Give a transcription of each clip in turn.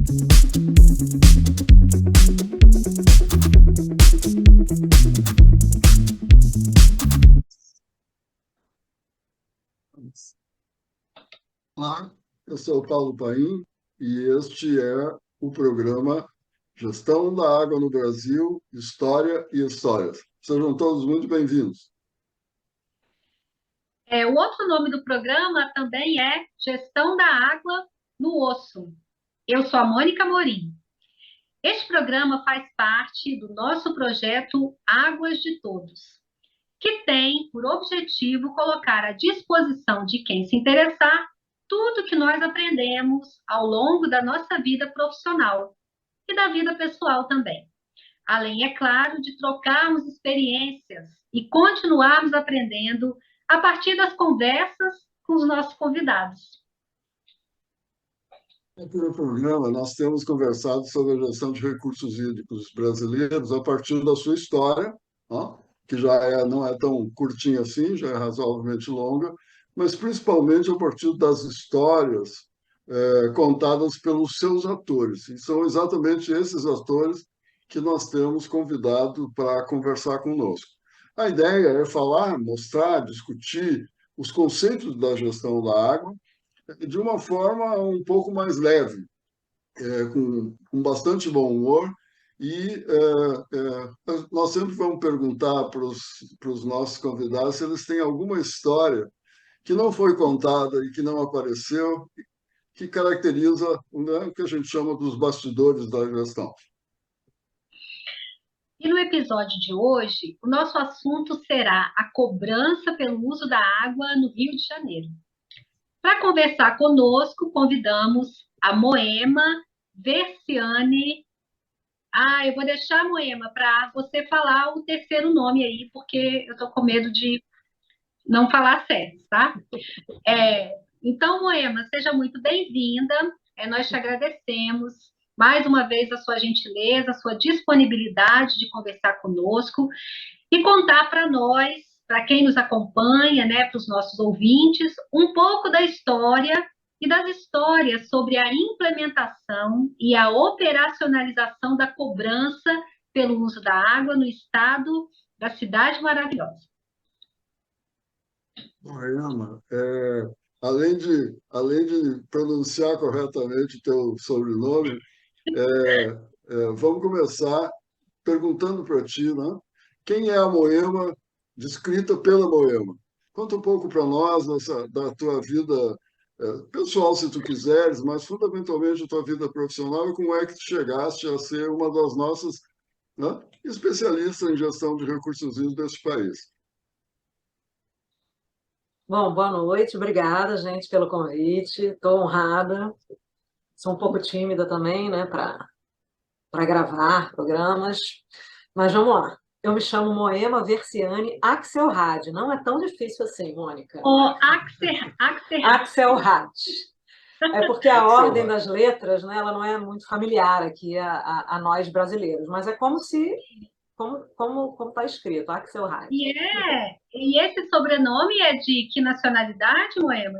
Olá, eu sou o Paulo Paim e este é o programa Gestão da Água no Brasil, História e Histórias. Sejam todos muito bem-vindos. O outro nome do programa também é Gestão da Água no Osso. Eu sou a Mônica Morim. Este programa faz parte do nosso projeto Águas de Todos, que tem por objetivo colocar à disposição de quem se interessar tudo que nós aprendemos ao longo da nossa vida profissional e da vida pessoal também. Além, é claro, de trocarmos experiências e continuarmos aprendendo a partir das conversas com os nossos convidados. Aqui no programa, nós temos conversado sobre a gestão de recursos hídricos brasileiros a partir da sua história, ó, que não é tão curtinha assim, já é razoavelmente longa, mas principalmente a partir das histórias contadas pelos seus atores. E são exatamente esses atores que nós temos convidado para conversar conosco. A ideia é falar, mostrar, discutir os conceitos da gestão da água de uma forma um pouco mais leve, com bastante bom humor. E nós sempre vamos perguntar para os nossos convidados se eles têm alguma história que não foi contada e que não apareceu, que caracteriza, né, o que a gente chama dos bastidores da gestão. E no episódio de hoje, o nosso assunto será a cobrança pelo uso da água no Rio de Janeiro. Para conversar conosco, convidamos a Moema Versiani. Eu vou deixar, Moema, para você falar o terceiro nome aí, porque eu estou com medo de não falar certo, tá? Então, Moema, seja muito bem-vinda. Nós te agradecemos mais uma vez a sua gentileza, a sua disponibilidade de conversar conosco e contar para nós, para quem nos acompanha, né, para os nossos ouvintes, um pouco da história e das histórias sobre a implementação e a operacionalização da cobrança pelo uso da água no estado da Cidade Maravilhosa. Moema, além de pronunciar corretamente o teu sobrenome, vamos começar perguntando para ti, né? Quem é a Moema descrita pela Moema? Conta um pouco para nós da tua vida pessoal, se tu quiseres, mas fundamentalmente a tua vida profissional e como é que tu chegaste a ser uma das nossas, né, especialistas em gestão de recursos hídricos deste país. Bom, boa noite, obrigada, gente, pelo convite. Estou honrada. Sou um pouco tímida também, né, para gravar programas. Mas vamos lá. Eu me chamo Moema Versiani Axelrad. Não é tão difícil assim, Mônica. Axelrad. É porque a ordem das letras, né, ela não é muito familiar aqui a nós brasileiros, mas é como se... Como está escrito, Axelrad. E esse sobrenome é de que nacionalidade, Moema?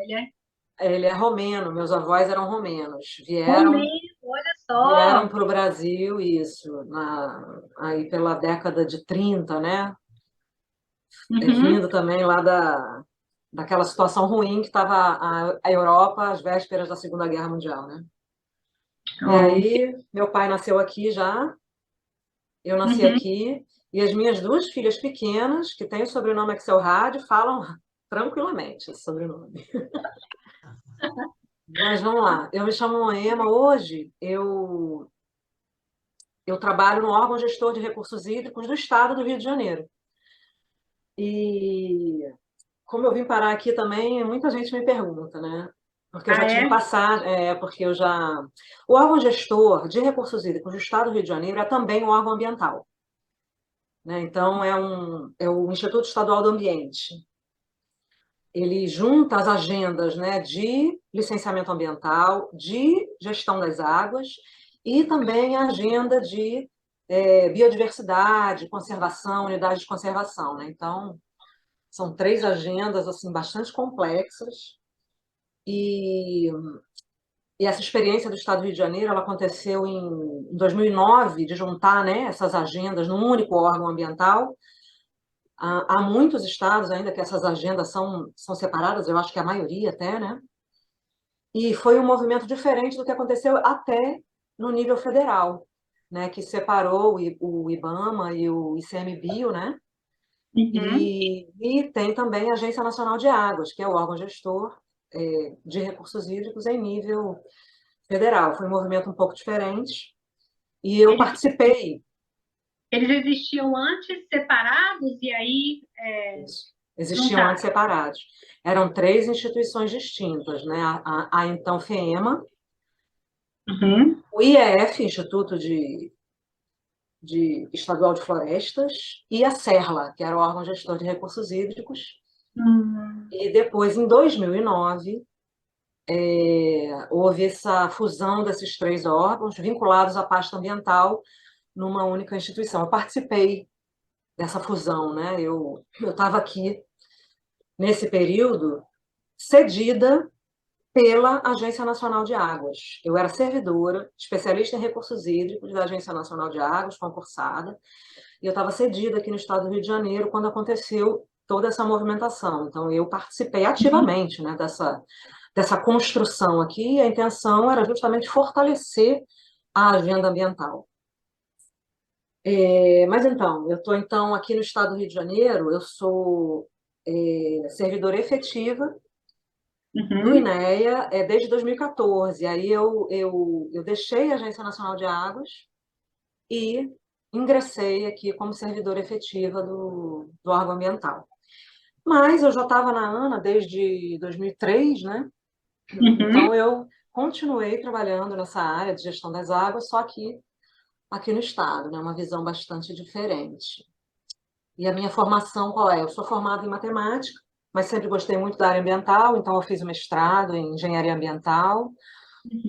Ele é romeno, meus avós eram romenos. Vieram para o Brasil, isso, aí pela década de 30, né? Vindo também lá daquela situação ruim que estava a Europa às vésperas da Segunda Guerra Mundial, né? E aí, meu pai nasceu aqui já, eu nasci aqui, e as minhas duas filhas pequenas, que têm o sobrenome Axelrad, falam tranquilamente esse sobrenome. Mas vamos lá, eu me chamo Moema. Hoje eu trabalho no órgão gestor de recursos hídricos do estado do Rio de Janeiro. E como eu vim parar aqui também, muita gente me pergunta, né? Porque eu já tinha passado, porque eu já... O órgão gestor de recursos hídricos do estado do Rio de Janeiro é também um órgão ambiental, né? Então, é o Instituto Estadual do Ambiente. Ele junta as agendas, né, de licenciamento ambiental, de gestão das águas e também a agenda de biodiversidade, conservação, unidade de conservação, né? Então, são 3 agendas assim, bastante complexas. E E essa experiência do Estado do Rio de Janeiro, ela aconteceu em 2009, de juntar, né, essas agendas num único órgão ambiental. Há muitos estados ainda que essas agendas são separadas, eu acho que a maioria até, né? E foi um movimento diferente do que aconteceu até no nível federal, né, que separou o IBAMA e o ICMBio, né? Uhum. E tem também a Agência Nacional de Águas, que é o órgão gestor de recursos hídricos em nível federal. Foi um movimento um pouco diferente. E eu Eles, participei. eles existiam antes separados e aí Isso. Existiam antes juntaram. separados. Eram três instituições distintas, né? A então FEEMA, Uhum. o IEF, Instituto Estadual de Florestas, e a SERLA, que era o órgão gestor de recursos hídricos. Hum. E depois, em 2009, houve essa fusão desses três órgãos, vinculados à pasta ambiental, numa única instituição. Eu participei dessa fusão, né? Eu estava aqui, nesse período, cedida pela Agência Nacional de Águas. Eu era servidora, especialista em recursos hídricos da Agência Nacional de Águas, concursada, e eu estava cedida aqui no estado do Rio de Janeiro quando aconteceu toda essa movimentação. Então, eu participei ativamente, né, dessa construção aqui, e a intenção era justamente fortalecer a agenda ambiental. Mas então, eu estou então aqui no estado do Rio de Janeiro, eu sou servidora efetiva do Uhum. INEA desde 2014. Aí eu deixei a Agência Nacional de Águas e ingressei aqui como servidora efetiva do órgão ambiental. Mas eu já estava na ANA desde 2003, né? Uhum. Então eu continuei trabalhando nessa área de gestão das águas, só que aqui no estado, né? Uma visão bastante diferente. E a minha formação qual é? Eu sou formada em matemática, mas sempre gostei muito da área ambiental, então eu fiz o mestrado em engenharia ambiental,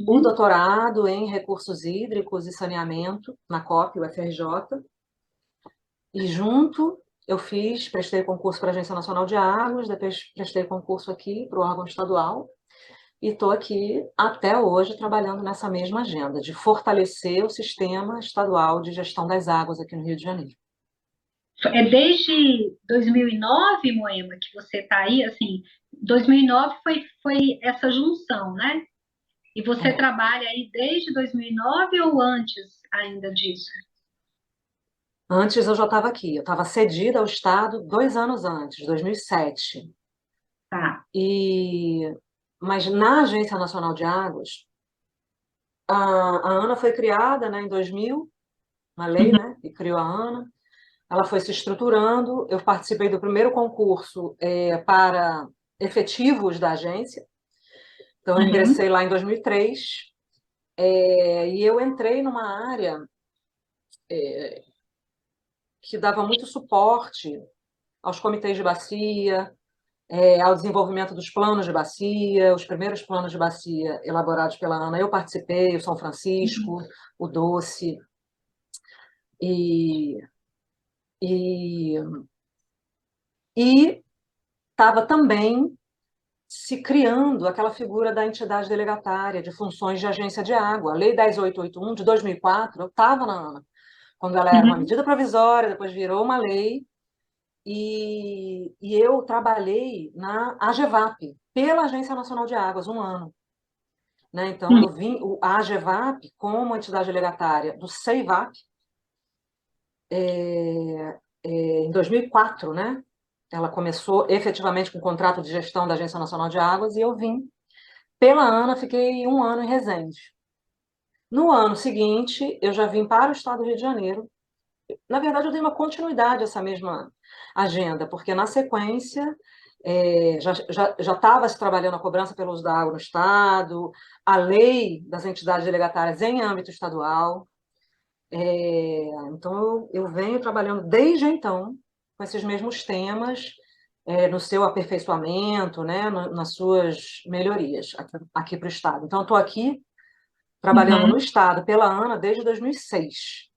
o Uhum. doutorado em recursos hídricos e saneamento na COP, UFRJ, e junto eu prestei concurso para a Agência Nacional de Águas, depois prestei concurso aqui para o órgão estadual, e estou aqui até hoje trabalhando nessa mesma agenda, de fortalecer o sistema estadual de gestão das águas aqui no Rio de Janeiro. É desde 2009, Moema, que você está aí, assim, 2009 foi essa junção, né? E você É. trabalha aí desde 2009 ou antes ainda disso? Antes eu já estava aqui, eu estava cedida ao Estado 2 anos antes, 2007. Tá. Mas na Agência Nacional de Águas, a ANA foi criada, né, em 2000, uma lei, Uhum. né, que criou a ANA. Ela foi se estruturando. Eu participei do primeiro concurso para efetivos da agência. Então, eu Uhum. ingressei lá em 2003 e eu entrei numa área que dava muito suporte aos comitês de bacia, ao desenvolvimento dos planos de bacia, os primeiros planos de bacia elaborados pela ANA. Eu participei, o São Francisco, o Doce, e e e estava também se criando aquela figura da entidade delegatária de funções de agência de água. A Lei 10.881, de 2004, eu estava na ANA, quando ela era uma Uhum. medida provisória, depois virou uma lei, e eu trabalhei na AGEVAP, pela Agência Nacional de Águas, um ano. Né? Então, Uhum. eu vim, a AGEVAP, como entidade delegatária do CEIVAP, em 2004, né? Ela começou efetivamente com o contrato de gestão da Agência Nacional de Águas, e eu vim pela ANA, fiquei um ano em Resende. No ano seguinte, eu já vim para o estado do Rio de Janeiro. Na verdade, eu dei uma continuidade a essa mesma agenda, porque na sequência já estava se trabalhando a cobrança pelo uso da água no estado, a lei das entidades delegatárias em âmbito estadual. Então, eu venho trabalhando desde então com esses mesmos temas, no seu aperfeiçoamento, né, nas suas melhorias aqui para o estado. Então, estou aqui trabalhando Uhum. no Estado pela ANA desde 2006.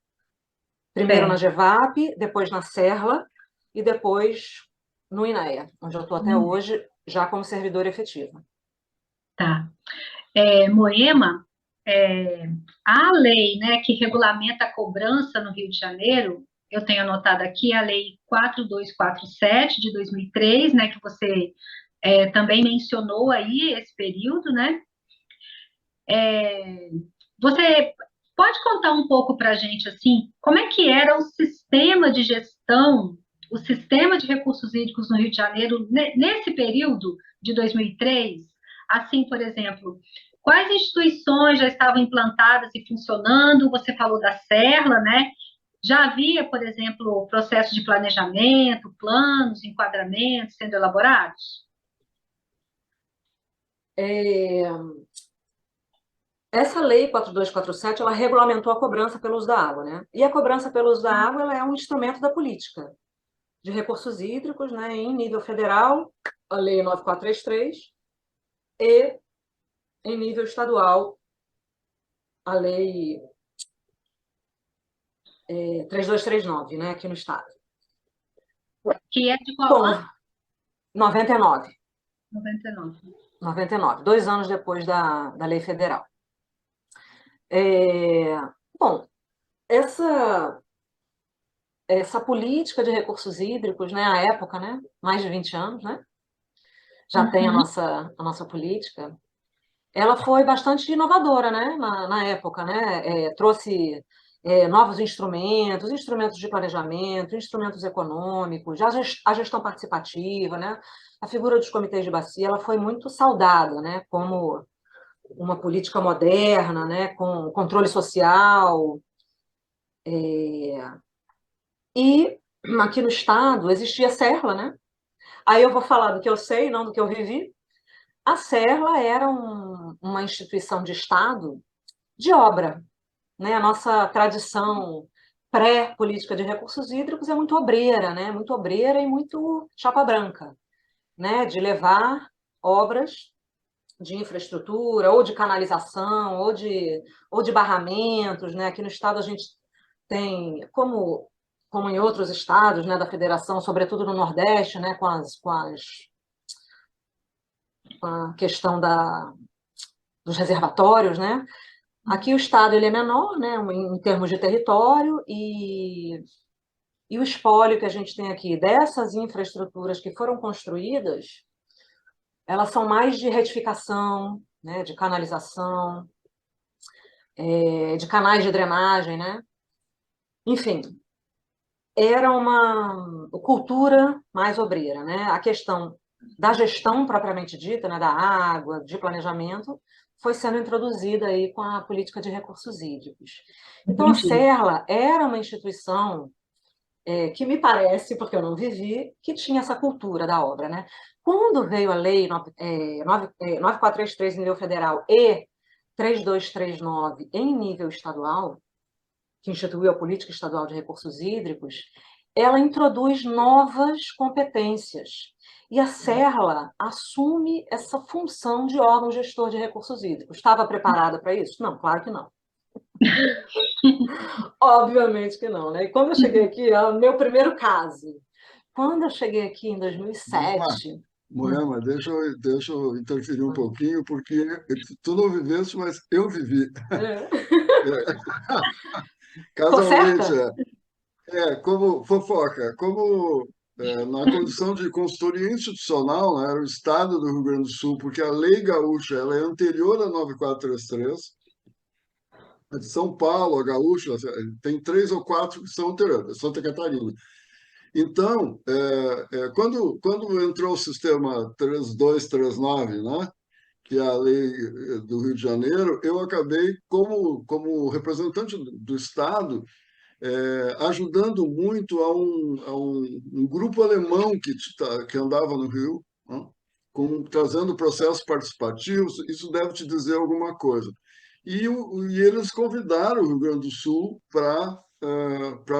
Primeiro na Certo. GEVAP, depois na SERLA e depois no INEA, onde eu estou até Hum. hoje, já como servidora efetiva. Tá. Moema, é, a lei, né, que regulamenta a cobrança no Rio de Janeiro, eu tenho anotado aqui a Lei 4247 de 2003, né, que você também mencionou aí esse período, né? É, Você pode contar um pouco para a gente, assim, como é que era o sistema de gestão, o sistema de recursos hídricos no Rio de Janeiro nesse período de 2003? Assim, por exemplo, quais instituições já estavam implantadas e funcionando? Você falou da Serra, né? Já havia, por exemplo, processo de planejamento, planos, enquadramentos sendo elaborados? É, essa lei 4247, ela regulamentou a cobrança pelo uso da água, né? E a cobrança pelo uso da água, ela é um instrumento da política de recursos hídricos, né, em nível federal, a Lei 9433, e em nível estadual, a Lei 3239, né, aqui no estado. Que é de qual Bom, ano? 99. 99. 99, 2 anos depois da lei federal. Bom, essa política de recursos hídricos, né, à época, né, mais de 20 anos, né, já tem a Uhum. nossa política, ela foi bastante inovadora, né, na época, né, trouxe novos instrumentos de planejamento, instrumentos econômicos, a gestão participativa, né, a figura dos comitês de bacia, ela foi muito saudada, né, como uma política moderna, né, com controle social. E aqui no estado existia a Serra, né? Aí eu vou falar do que eu sei, não do que eu vivi. A Serra era uma instituição de estado de obra, né? A nossa tradição pré-política de recursos hídricos é muito obreira, né? Muito obreira e muito chapa branca, né? De levar obras de infraestrutura, ou de canalização, ou de barramentos, né? Aqui no estado a gente tem, como em outros estados, né, da federação, sobretudo no Nordeste, né, com a questão dos reservatórios, né? Aqui o estado ele é menor, né, em termos de território, e o espólio que a gente tem aqui dessas infraestruturas que foram construídas, elas são mais de retificação, né, de canalização, de canais de drenagem, né? Enfim, era uma cultura mais obreira, né? A questão da gestão propriamente dita, né, da água, de planejamento, foi sendo introduzida aí com a política de recursos hídricos. Então, a Entendi. Serra era uma instituição que me parece, porque eu não vivi, que tinha essa cultura da obra, né? Quando veio a lei 9433 em nível federal e 3239 em nível estadual, que instituiu a Política Estadual de Recursos Hídricos, ela introduz novas competências. E a Serra assume essa função de órgão gestor de recursos hídricos. Estava preparada para isso? Não, claro que não. Obviamente que não, né? E quando eu cheguei aqui, é o meu primeiro caso. Quando eu cheguei aqui em Moema, 2007... Moema, deixa eu interferir um pouquinho, porque tu não viveste, mas eu vivi. É. Tô Casualmente, certa? como fofoca, como na condição de consultoria institucional, né, era o Estado do Rio Grande do Sul, porque a Lei Gaúcha ela é anterior à 9433, a de São Paulo, a Gaúcha, tem três ou quatro que são anteriores, Santa Catarina. Então, quando entrou o sistema 3239, né, que é a lei do Rio de Janeiro, eu acabei, como representante do Estado, ajudando muito a um grupo alemão que andava no Rio, né, trazendo processos participativos. Isso deve te dizer alguma coisa. E eles convidaram o Rio Grande do Sul para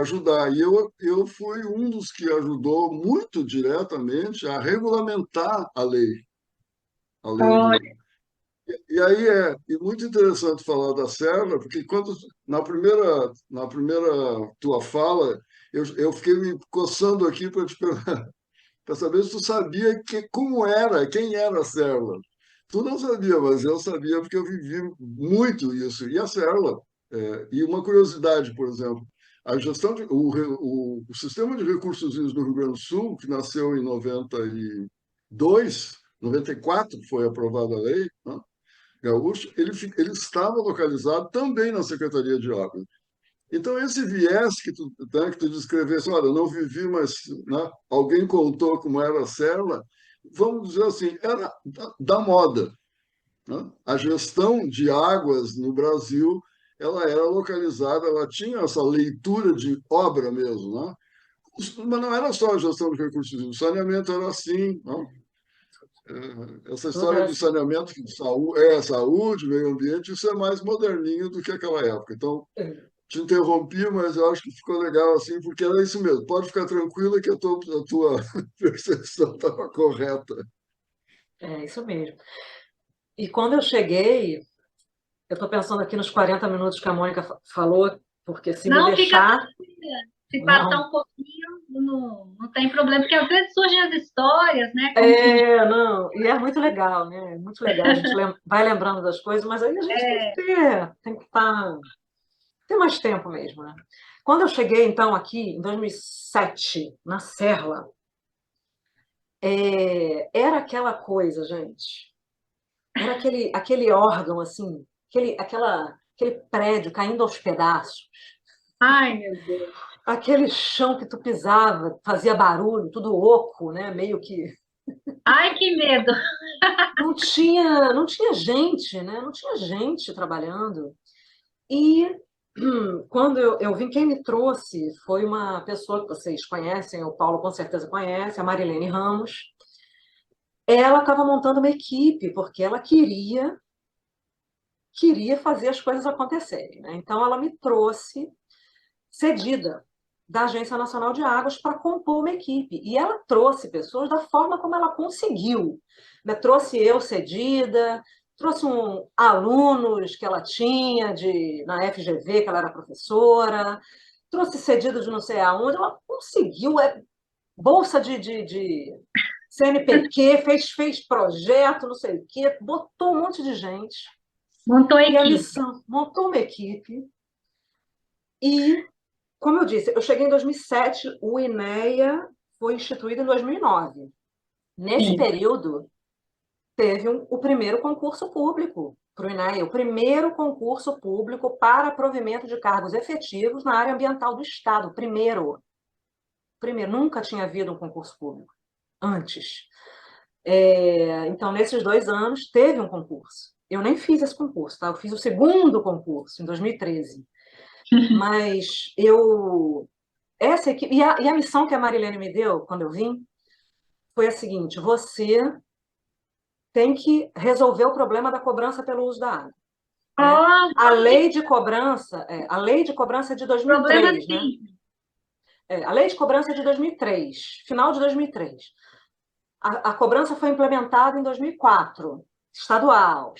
ajudar. E eu fui um dos que ajudou muito diretamente a regulamentar a lei. A lei do, Olha, e aí muito interessante falar da Serra, porque na primeira tua fala, eu fiquei me coçando aqui para saber se tu sabia como era, quem era a Serra. Tu não sabia, mas eu sabia porque eu vivi muito isso. E a Serla, e uma curiosidade, por exemplo, a gestão o sistema de recursos hídricos do Rio Grande do Sul, que nasceu em 92, 94 foi aprovada a lei, né, gaúcho, ele estava localizado também na Secretaria de Águas. Então, esse viés que tu, né, que tu descrevesse, olha, eu não vivi, mas né, alguém contou como era a Serla, vamos dizer assim, era da moda, né? A gestão de águas no Brasil, ela era localizada, ela tinha essa leitura de obra mesmo, né? Mas não era só a gestão de recursos hídricos, o saneamento era assim, né? Essa Tudo história era de assim. saneamento, saúde, meio ambiente, isso é mais moderninho do que aquela época. Então, te interrompi, mas eu acho que ficou legal assim, porque era isso mesmo. Pode ficar tranquila que a tua percepção estava correta. É isso mesmo. E quando eu cheguei, eu estou pensando aqui nos 40 minutos que a Mônica falou, porque se me Não, fica deixar, tranquila. Se passar não. um pouquinho, não tem problema, porque às vezes surgem as histórias, né? Como surgiu. Não, e é muito legal, né? É muito legal, a gente vai lembrando das coisas, mas aí a gente tem que ter mais tempo mesmo, né? Quando eu cheguei, então, aqui, em 2007, na Serra, era aquela coisa, gente, era aquele órgão, assim, aquele prédio caindo aos pedaços, Ai, meu Deus. aquele chão que tu pisava, fazia barulho, tudo oco, né? Meio que Ai, que medo. não tinha gente, né? Não tinha gente trabalhando. E quando eu vim, quem me trouxe foi uma pessoa que vocês conhecem, o Paulo com certeza conhece, a Marilene Ramos. Ela estava montando uma equipe, porque ela queria fazer as coisas acontecerem, né? Então, ela me trouxe cedida da Agência Nacional de Águas para compor uma equipe. E ela trouxe pessoas da forma como ela conseguiu, né? Trouxe eu cedida, trouxe alunos que ela tinha na FGV, que ela era professora, trouxe cedido de não sei aonde, ela conseguiu, bolsa de CNPq, fez projeto, não sei o quê, botou um monte de gente. Montou a E a equipe. missão, montou uma equipe e, como eu disse, eu cheguei em 2007, o INEA foi instituído em 2009. Nesse Sim. período, teve o primeiro concurso público para o INEA, o primeiro concurso público para provimento de cargos efetivos na área ambiental do Estado. Primeiro, nunca tinha havido um concurso público antes. Então, nesses 2 anos, teve um concurso. Eu nem fiz esse concurso, tá? Eu fiz o segundo concurso, em 2013. Mas essa equipe, e a missão que a Marilene me deu, quando eu vim, foi a seguinte: você tem que resolver o problema da cobrança pelo uso da água, né? Oh, A lei de cobrança, é de problema 2003, né? sim. A lei de cobrança é de 2003, final de 2003. A cobrança foi implementada em 2004, estadual.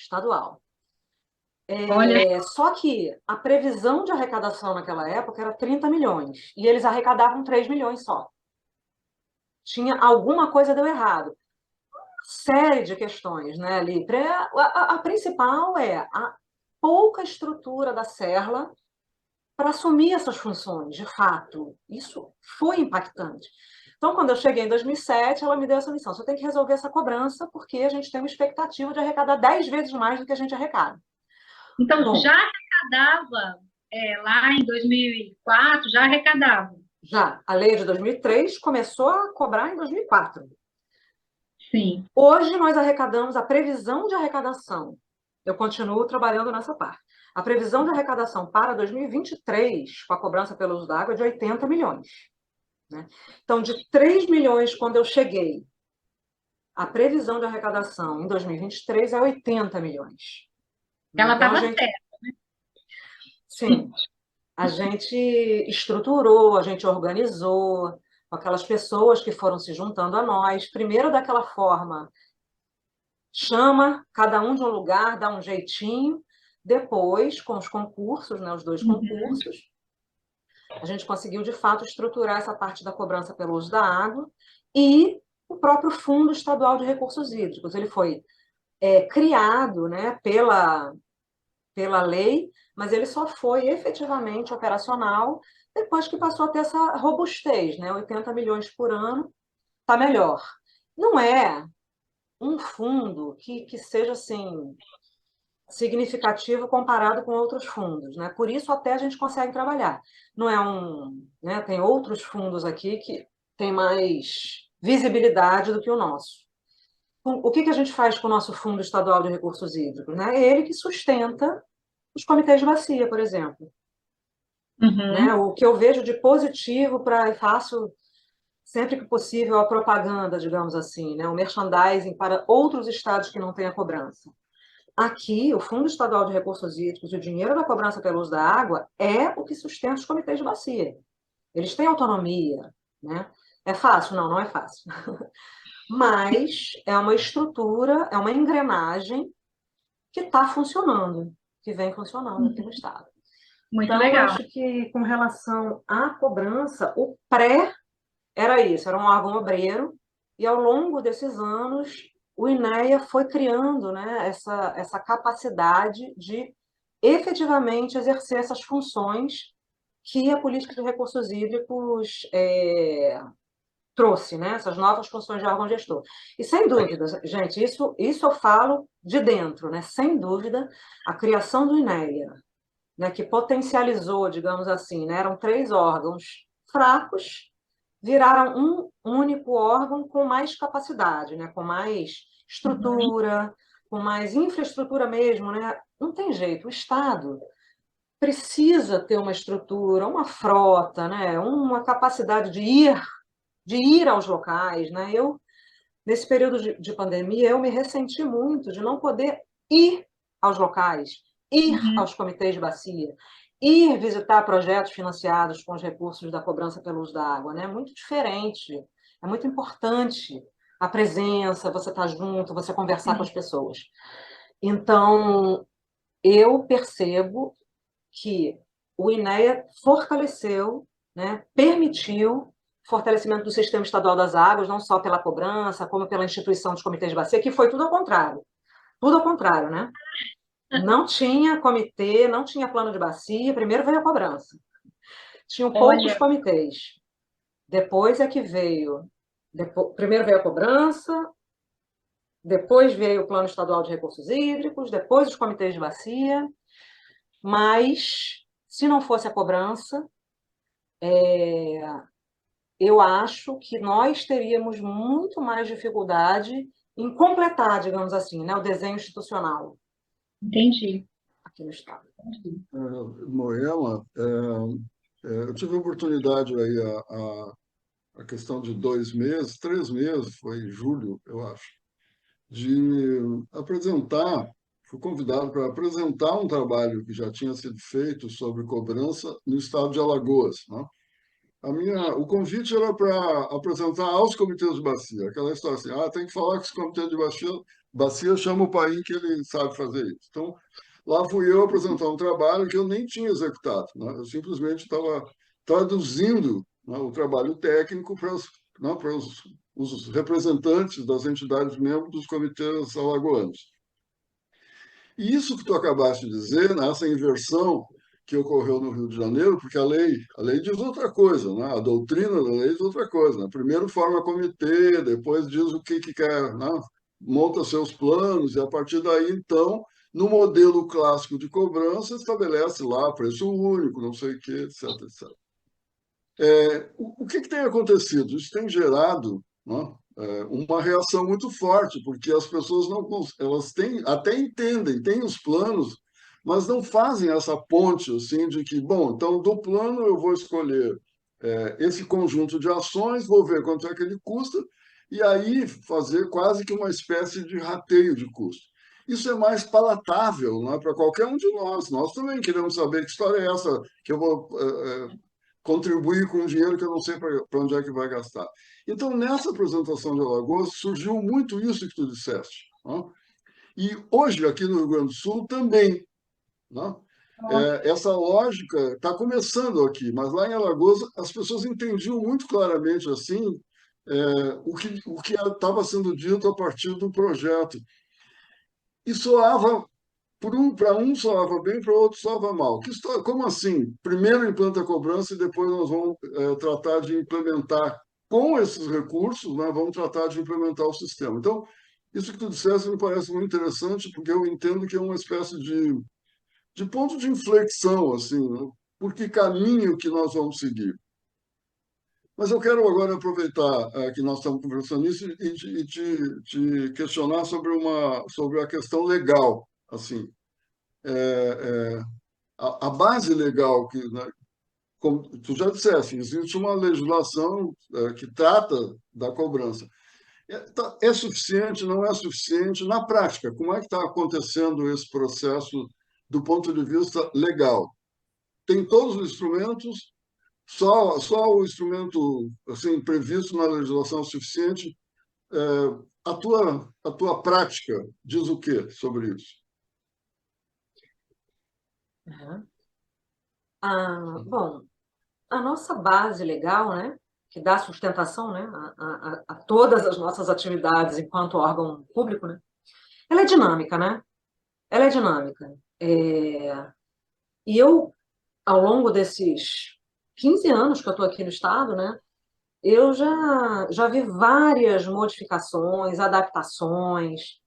Olha, Só que a previsão de arrecadação naquela época era 30 milhões, e eles arrecadavam 3 milhões só. Tinha alguma coisa deu errado. Série de questões, né, ali. A principal é a pouca estrutura da Serla para assumir essas funções, de fato. Isso foi impactante. Então, quando eu cheguei em 2007, ela me deu essa missão. Você tem que resolver essa cobrança, porque a gente tem uma expectativa de arrecadar 10 vezes mais do que a gente arrecada. então já Bom, arrecadava lá em 2004, já arrecadava. já a lei de 2003 começou a cobrar em 2004. Sim. Hoje nós arrecadamos a previsão de arrecadação. Eu continuo trabalhando nessa parte. A previsão de arrecadação para 2023, com a cobrança pelo uso da água, é de 80 milhões. Né? Então, de 3 milhões quando eu cheguei, a previsão de arrecadação em 2023 é 80 milhões. Ela Então, estava certa. sim, a gente estruturou, a gente organizou, com aquelas pessoas que foram se juntando a nós, primeiro daquela forma, chama cada um de um lugar, dá um jeitinho, depois, com os concursos, né, os 2 Uhum. concursos, a gente conseguiu, de fato, estruturar essa parte da cobrança pelo uso da água e o próprio Fundo Estadual de Recursos Hídricos. Ele foi criado, né, pela lei, mas ele só foi efetivamente operacional depois que passou a ter essa robustez, né? 80 milhões por ano, está melhor. Não é um fundo que seja assim significativo comparado com outros fundos, né? Por isso até a gente consegue trabalhar. Não é né? Tem outros fundos aqui que têm mais visibilidade do que o nosso. O que a gente faz com o nosso Fundo Estadual de Recursos Hídricos, né? É ele que sustenta os comitês de bacia, por exemplo. Né? O que eu vejo de positivo e faço sempre que possível a propaganda, digamos assim, né? O merchandising para outros estados que não têm a cobrança. Aqui, o Fundo Estadual de Recursos Hídricos e o dinheiro da cobrança pelo uso da água é o que sustenta os comitês de bacia. Eles têm autonomia, né? É fácil? Não, não é fácil. Mas é uma estrutura, é uma engrenagem que está funcionando, que vem funcionando aqui no Estado. Muito então, legal. Eu acho que, com relação à cobrança, o pré era isso, era um órgão obreiro, e ao longo desses anos, o INEA foi criando, né, essa capacidade de efetivamente exercer essas funções que a política de recursos hídricos trouxe, né, essas novas funções de órgão gestor. E sem dúvida, gente, isso eu falo de dentro, né, sem dúvida, a criação do INEA, né, que potencializou, digamos assim, né, eram 3 órgãos fracos, viraram um único órgão com mais capacidade, né, com mais estrutura, com mais infraestrutura mesmo, né? Não tem jeito, o Estado precisa ter uma estrutura, uma frota, né, uma capacidade de ir aos locais, né? Nesse período de pandemia, eu me ressenti muito de não poder ir aos locais, ir aos comitês de bacia, ir visitar projetos financiados com os recursos da cobrança pelo uso da água, né? É muito diferente, é muito importante a presença, você estar junto, você conversar com as pessoas. Então, eu percebo que o INEA fortaleceu, né, permitiu fortalecimento do sistema estadual das águas, não só pela cobrança, como pela instituição dos comitês de bacia, que foi tudo ao contrário, né? Não tinha comitê, não tinha plano de bacia, primeiro veio a cobrança. Tinham poucos comitês. Depois é que veio, primeiro veio a cobrança, depois veio o plano estadual de recursos hídricos, depois os comitês de bacia, mas se não fosse a cobrança, eu acho que nós teríamos muito mais dificuldade em completar, digamos assim, né, o desenho institucional. Entendi. Aqui no Estado. Moema, eu tive a oportunidade aí, a questão de 2 meses, 3 meses, foi em julho, eu acho, de apresentar, fui convidado para apresentar um trabalho que já tinha sido feito sobre cobrança no estado de Alagoas, né? O convite era para apresentar aos comitês de bacia, aquela história assim, tem que falar que os comitês de bacia chama o país que ele sabe fazer isso. Então, lá fui eu apresentar um trabalho que eu nem tinha executado, né? Eu simplesmente estava traduzindo, né, o trabalho técnico para os representantes das entidades membros dos comitês alagoanos. E isso que tu acabaste de dizer, né, essa inversão que ocorreu no Rio de Janeiro, porque a lei diz outra coisa, né? A doutrina da lei diz outra coisa, né? Primeiro forma comitê, depois diz o que quer, né? Monta seus planos, e a partir daí, então, no modelo clássico de cobrança, estabelece lá preço único, não sei o quê, etc, etc. O que tem acontecido? Isso tem gerado, né, uma reação muito forte, porque as pessoas não, elas até entendem, têm os planos, mas não fazem essa ponte assim de que, bom, então do plano eu vou escolher esse conjunto de ações, vou ver quanto é que ele custa, e aí fazer quase que uma espécie de rateio de custo. Isso é mais palatável, né, para qualquer um de nós. Nós também queremos saber que história é essa que eu vou contribuir com dinheiro que eu não sei para onde é que vai gastar. Então, nessa apresentação de Alagoas, surgiu muito isso que tu disseste, né? E hoje, aqui no Rio Grande do Sul, também, né? Essa lógica está começando aqui, mas lá em Alagoas as pessoas entendiam muito claramente assim o que estava sendo dito a partir do projeto. e soava para um soava bem, para o outro soava mal. Como assim? Primeiro implanta a cobrança e depois nós vamos tratar de implementar com esses recursos, né, vamos tratar de implementar o sistema. Então, isso que tu disseste me parece muito interessante, porque eu entendo que é uma espécie de ponto de inflexão, assim, né? Por que caminho que nós vamos seguir? Mas eu quero agora aproveitar que nós estamos conversando isso te questionar sobre a questão legal, assim. A base legal que, né, como tu já disseste, existe uma legislação que trata da cobrança. É suficiente, não é suficiente? Na prática, como é que está acontecendo esse processo do ponto de vista legal? Tem todos os instrumentos, só o instrumento assim previsto na legislação é suficiente? É, a tua prática diz o quê sobre isso? Uhum. Bom, a nossa base legal, né, que dá sustentação, né, a todas as nossas atividades enquanto órgão público, né, ela é dinâmica, né? Ela é dinâmica. E eu, ao longo desses 15 anos que eu estou aqui no Estado, né, eu já vi várias modificações, adaptações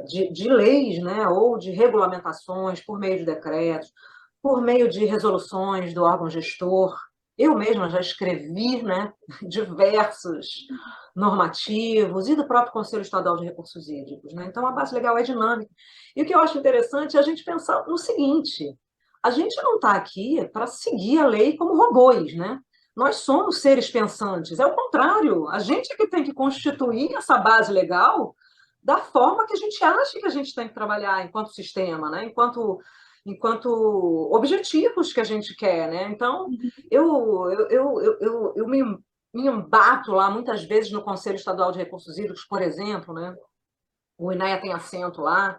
de leis, né, ou de regulamentações por meio de decretos, por meio de resoluções do órgão gestor. Eu mesma já escrevi, né, diversos normativos e do próprio Conselho Estadual de Recursos Hídricos, né? Então, a base legal é dinâmica. E o que eu acho interessante é a gente pensar no seguinte: a gente não está aqui para seguir a lei como robôs, né? Nós somos seres pensantes. É o contrário. A gente é que tem que constituir essa base legal da forma que a gente acha que a gente tem que trabalhar enquanto sistema, né? Enquanto objetivos que a gente quer, né? Então, eu me embato lá muitas vezes no Conselho Estadual de Recursos Hídricos, por exemplo, né? O INEA tem assento lá,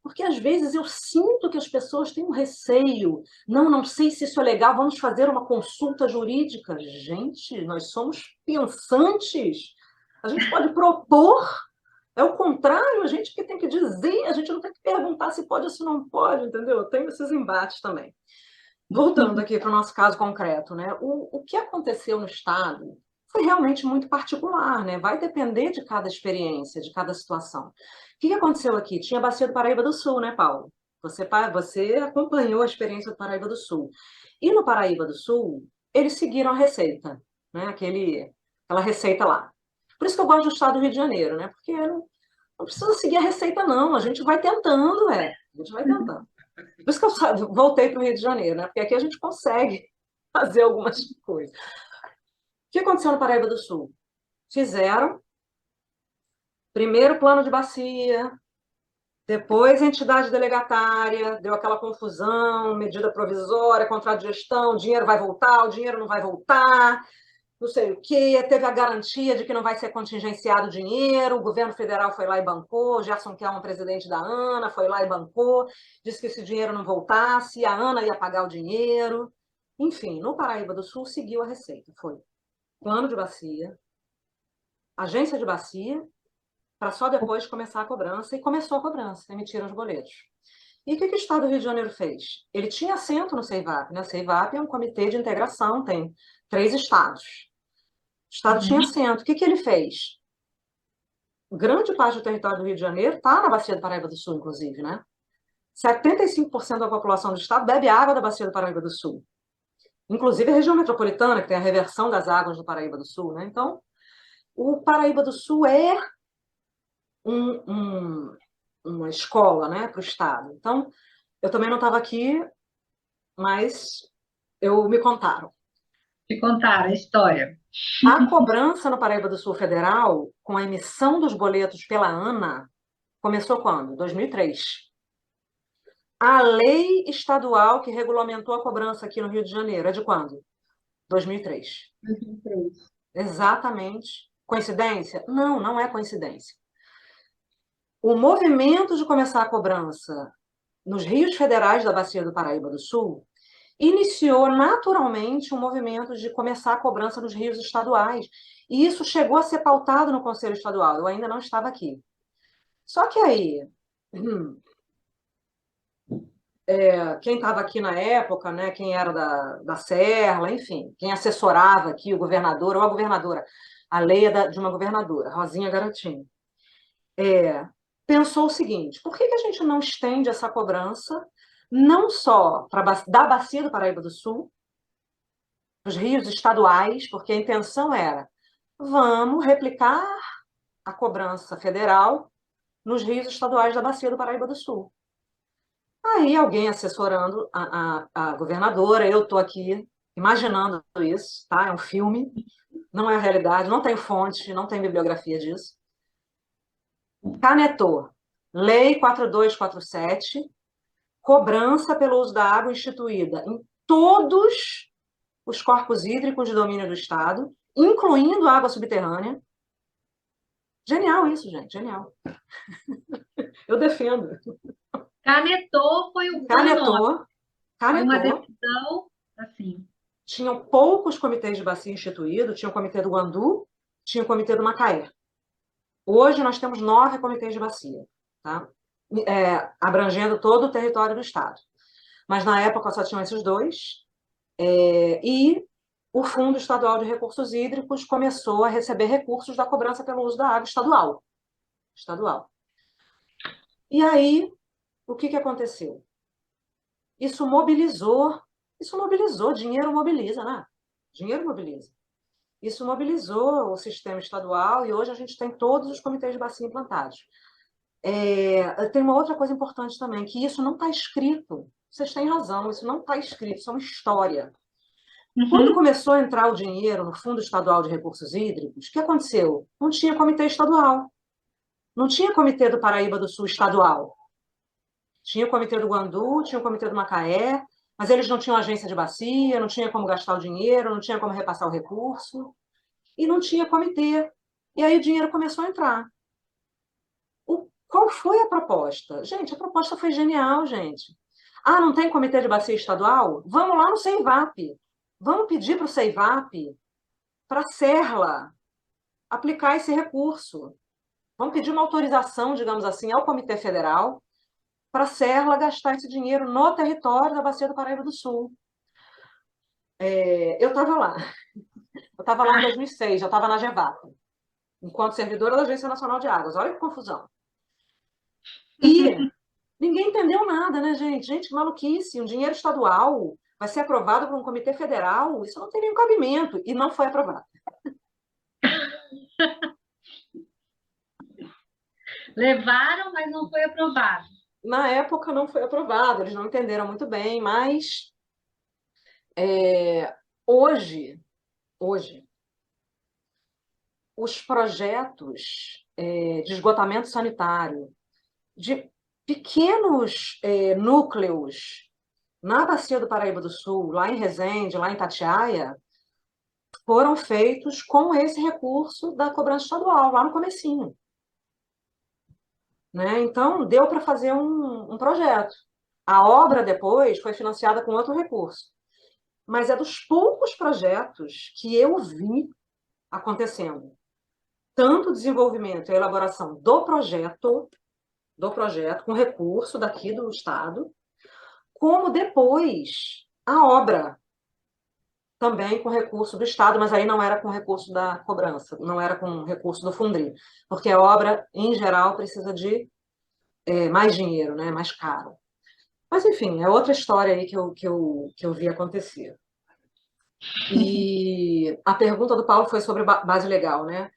porque às vezes eu sinto que as pessoas têm um receio. Não sei se isso é legal, vamos fazer uma consulta jurídica. Gente, nós somos pensantes. A gente pode propor, é o contrário, a gente que tem que dizer, a gente não tem que perguntar se pode ou se não pode, entendeu? Tem esses embates também. Voltando aqui para o nosso caso concreto, né? O que aconteceu no Estado foi realmente muito particular, né? Vai depender de cada experiência, de cada situação. O que aconteceu aqui? Tinha a Bacia do Paraíba do Sul, né, Paulo? Você acompanhou a experiência do Paraíba do Sul. E no Paraíba do Sul, eles seguiram a receita, né? Aquela receita lá. Por isso que eu gosto do Estado do Rio de Janeiro, né? Porque não precisa seguir a receita, não. A gente vai tentando, A gente vai tentando. Por isso que eu voltei para o Rio de Janeiro, né? Porque aqui a gente consegue fazer algumas coisas. O que aconteceu no Paraíba do Sul? Fizeram primeiro plano de bacia, depois entidade delegatária, deu aquela confusão, medida provisória, contrato de gestão, o dinheiro vai voltar, o dinheiro não vai voltar, não sei o quê, teve a garantia de que não vai ser contingenciado o dinheiro, o governo federal foi lá e bancou, o Gerson Kelman, presidente da ANA, foi lá e bancou, disse que se o dinheiro não voltasse, a ANA ia pagar o dinheiro. Enfim, no Paraíba do Sul seguiu a receita, foi plano de bacia, agência de bacia, para só depois começar a cobrança, e começou a cobrança, emitiram os boletos. E o que o Estado do Rio de Janeiro fez? Ele tinha assento no CEIVAP, né? O CEIVAP é um comitê de integração, tem 3 estados. O Estado tinha assento. O que ele fez? Grande parte do território do Rio de Janeiro está na Bacia do Paraíba do Sul, inclusive, né? 75% da população do estado bebe água da Bacia do Paraíba do Sul. Inclusive a região metropolitana, que tem a reversão das águas do Paraíba do Sul, né? Então, o Paraíba do Sul é uma escola, né, para o Estado. Então, eu também não estava aqui, mas me contaram. Te contaram a história. A cobrança no Paraíba do Sul Federal, com a emissão dos boletos pela ANA, começou quando? 2003. A lei estadual que regulamentou a cobrança aqui no Rio de Janeiro é de quando? 2003. 2003. Exatamente. Coincidência? Não, não é coincidência. O movimento de começar a cobrança nos rios federais da Bacia do Paraíba do Sul iniciou naturalmente um movimento de começar a cobrança nos rios estaduais. E isso chegou a ser pautado no Conselho Estadual. Eu ainda não estava aqui. Só que aí, quem estava aqui na época, né, quem era da Serra, enfim, quem assessorava aqui, o governador ou a governadora, a lei é de uma governadora, Rosinha Garotinho, pensou o seguinte: por que que a gente não estende essa cobrança não só da Bacia do Paraíba do Sul, os rios estaduais, porque a intenção era, vamos replicar a cobrança federal nos rios estaduais da Bacia do Paraíba do Sul. Aí alguém assessorando a governadora, eu estou aqui imaginando isso, tá? É um filme, não é a realidade, não tem fonte, não tem bibliografia disso. Canetou Lei 4247, cobrança pelo uso da água instituída em todos os corpos hídricos de domínio do Estado, incluindo água subterrânea. Genial isso, gente, genial. Eu defendo. Canetou foi o Canetou. Foi uma decisão assim. Tinham poucos comitês de bacia instituídos, tinha o comitê do Guandu, tinha o comitê do Macaé. Hoje nós temos 9 comitês de bacia, tá? Abrangendo todo o território do Estado. Mas na época só tinham esses 2, e o Fundo Estadual de Recursos Hídricos começou a receber recursos da cobrança pelo uso da água estadual. E aí, o que aconteceu? Isso mobilizou, dinheiro mobiliza, né? Dinheiro mobiliza. Isso mobilizou o sistema estadual e hoje a gente tem todos os comitês de bacia implantados. Tem uma outra coisa importante também, que isso não está escrito. Vocês têm razão, isso não está escrito, isso é uma história. Quando começou a entrar o dinheiro no Fundo Estadual de Recursos Hídricos, o que aconteceu? Não tinha comitê estadual. Não tinha comitê do Paraíba do Sul estadual. Tinha o comitê do Guandu, tinha o comitê do Macaé, mas eles não tinham agência de bacia, não tinha como gastar o dinheiro, não tinha como repassar o recurso, e não tinha comitê. E aí o dinheiro começou a entrar. Qual foi a proposta? Gente, a proposta foi genial, gente. Ah, não tem comitê de bacia estadual? Vamos lá no CEIVAP. Vamos pedir para o CEIVAP, para a Serla, aplicar esse recurso. Vamos pedir uma autorização, digamos assim, ao Comitê Federal para a Serla gastar esse dinheiro no território da Bacia do Paraíba do Sul. Eu estava lá. Eu estava lá em 2006, já estava na GEVAP, enquanto servidora da Agência Nacional de Águas. Olha que confusão. E ninguém entendeu nada, né, gente? Gente, que maluquice. Um dinheiro estadual vai ser aprovado por um comitê federal. Isso não tem nenhum cabimento. E não foi aprovado. Levaram, mas não foi aprovado. Na época não foi aprovado, eles não entenderam muito bem, mas hoje, os projetos de esgotamento sanitário de pequenos núcleos na Bacia do Paraíba do Sul, lá em Resende, lá em Itatiaia, foram feitos com esse recurso da cobrança estadual, lá no comecinho. Né? Então, deu para fazer um projeto. A obra depois foi financiada com outro recurso. Mas é dos poucos projetos que eu vi acontecendo. Tanto o desenvolvimento e a elaboração do projeto, com recurso daqui do Estado, como depois a obra, também com recurso do Estado, mas aí não era com recurso da cobrança, não era com recurso do Fundri, porque a obra, em geral, precisa de mais dinheiro, né? Mais caro. Mas, enfim, é outra história aí que eu vi acontecer. E a pergunta do Paulo foi sobre base legal, né?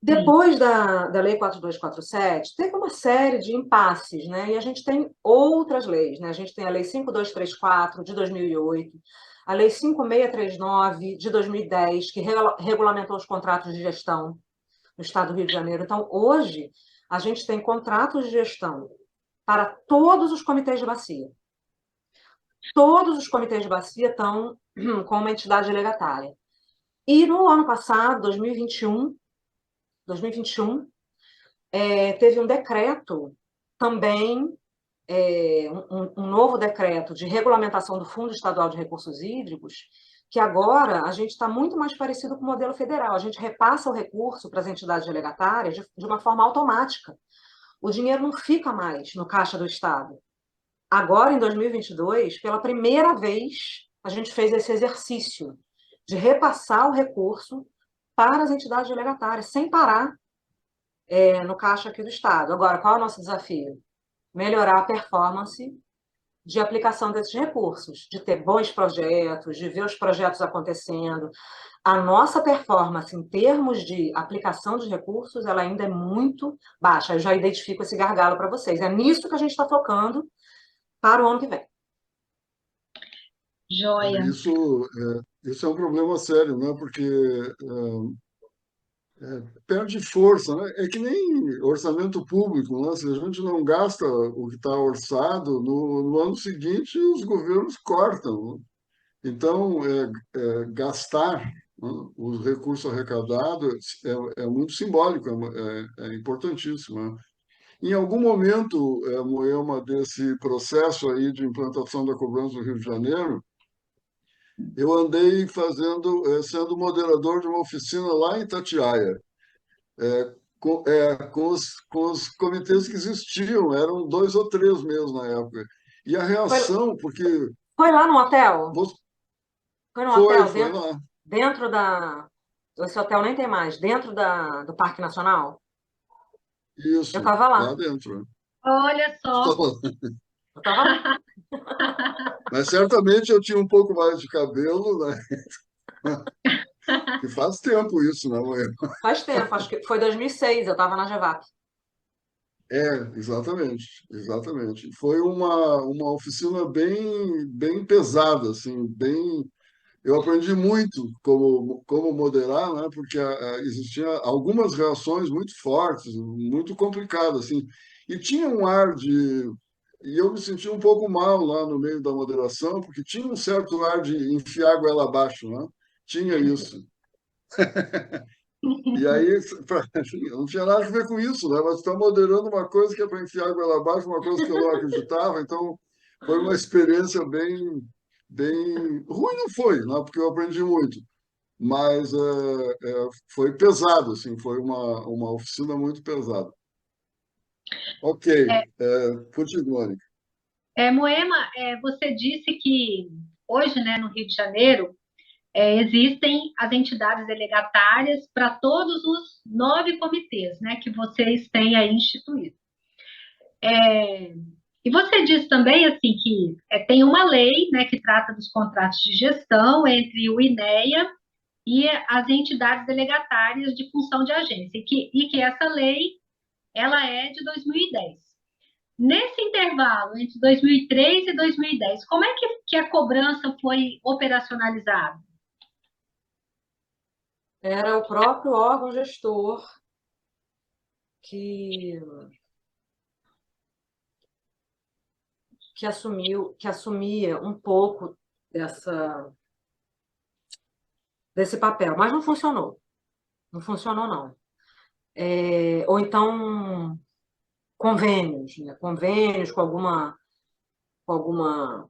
Depois da Lei 4247, teve uma série de impasses, né? E a gente tem outras leis, né? A gente tem a Lei 5234, de 2008, a Lei 5639, de 2010, que regulamentou os contratos de gestão no Estado do Rio de Janeiro. Então, hoje, a gente tem contratos de gestão para todos os comitês de bacia. Todos os comitês de bacia estão com uma entidade delegatária. E no ano passado, 2021, teve um decreto também, um novo decreto de regulamentação do Fundo Estadual de Recursos Hídricos, que agora a gente está muito mais parecido com o modelo federal. A gente repassa o recurso para as entidades delegatárias de uma forma automática. o dinheiro não fica mais no caixa do Estado. Agora, em 2022, pela primeira vez, a gente fez esse exercício de repassar o recurso para as entidades delegatárias, sem parar no caixa aqui do Estado. Agora, qual é o nosso desafio? Melhorar a performance de aplicação desses recursos, de ter bons projetos, de ver os projetos acontecendo. A nossa performance em termos de aplicação de recursos, ela ainda é muito baixa. Eu já identifico esse gargalo para vocês. É nisso que a gente está focando para o ano que vem. Joia. Isso é um problema sério, né? Porque perde força, né? É que nem orçamento público, né? Se a gente não gasta o que está orçado, no ano seguinte os governos cortam, né? Então, gastar, né, os recursos arrecadados é muito simbólico, é importantíssimo, né? Em algum momento, Moema, desse processo aí de implantação da cobrança no Rio de Janeiro, eu andei sendo moderador de uma oficina lá em Itatiaia, com os comitês que existiam, eram dois ou três mesmo na época. E a Foi, reação, porque foi lá no hotel? Foi no hotel, foi lá. dentro da... Esse hotel nem tem mais, dentro do Parque Nacional? Eu Isso, estava lá lá. dentro, né? Olha só. Eu estava lá. Mas certamente eu tinha um pouco mais de cabelo, né? Que faz tempo isso, né, Moema? Faz tempo, acho que foi 2006, eu estava na GEVAP. Exatamente, exatamente. Foi uma oficina bem pesada, assim, bem. Eu aprendi muito como moderar, né? Porque existia algumas reações muito fortes, muito complicadas, assim. E tinha um ar de. E eu me senti um pouco mal lá no meio da moderação, porque tinha um certo ar de enfiar a goela abaixo, né? Tinha isso. E aí, assim, não tinha nada a ver com isso, né? Mas está moderando uma coisa que é para enfiar a goela abaixo, uma coisa que eu não acreditava. Então, foi uma experiência bem ruim, não foi, né? Porque eu aprendi muito, mas foi pesado, assim, foi uma oficina muito pesada. Ok, continue, Mônica. Moema, você disse que hoje, né, no Rio de Janeiro, existem as entidades delegatárias para todos os 9 comitês, né, que vocês têm aí instituído. E você disse também assim que tem uma lei, né, que trata dos contratos de gestão entre o INEA e as entidades delegatárias de função de agência, e que essa lei ela é de 2010. Nesse intervalo entre 2003 e 2010, como é que a cobrança foi operacionalizada? Era o próprio órgão gestor que assumia um pouco desse papel, mas não funcionou. Não funcionou, não. Ou então, convênios, né? Convênios com alguma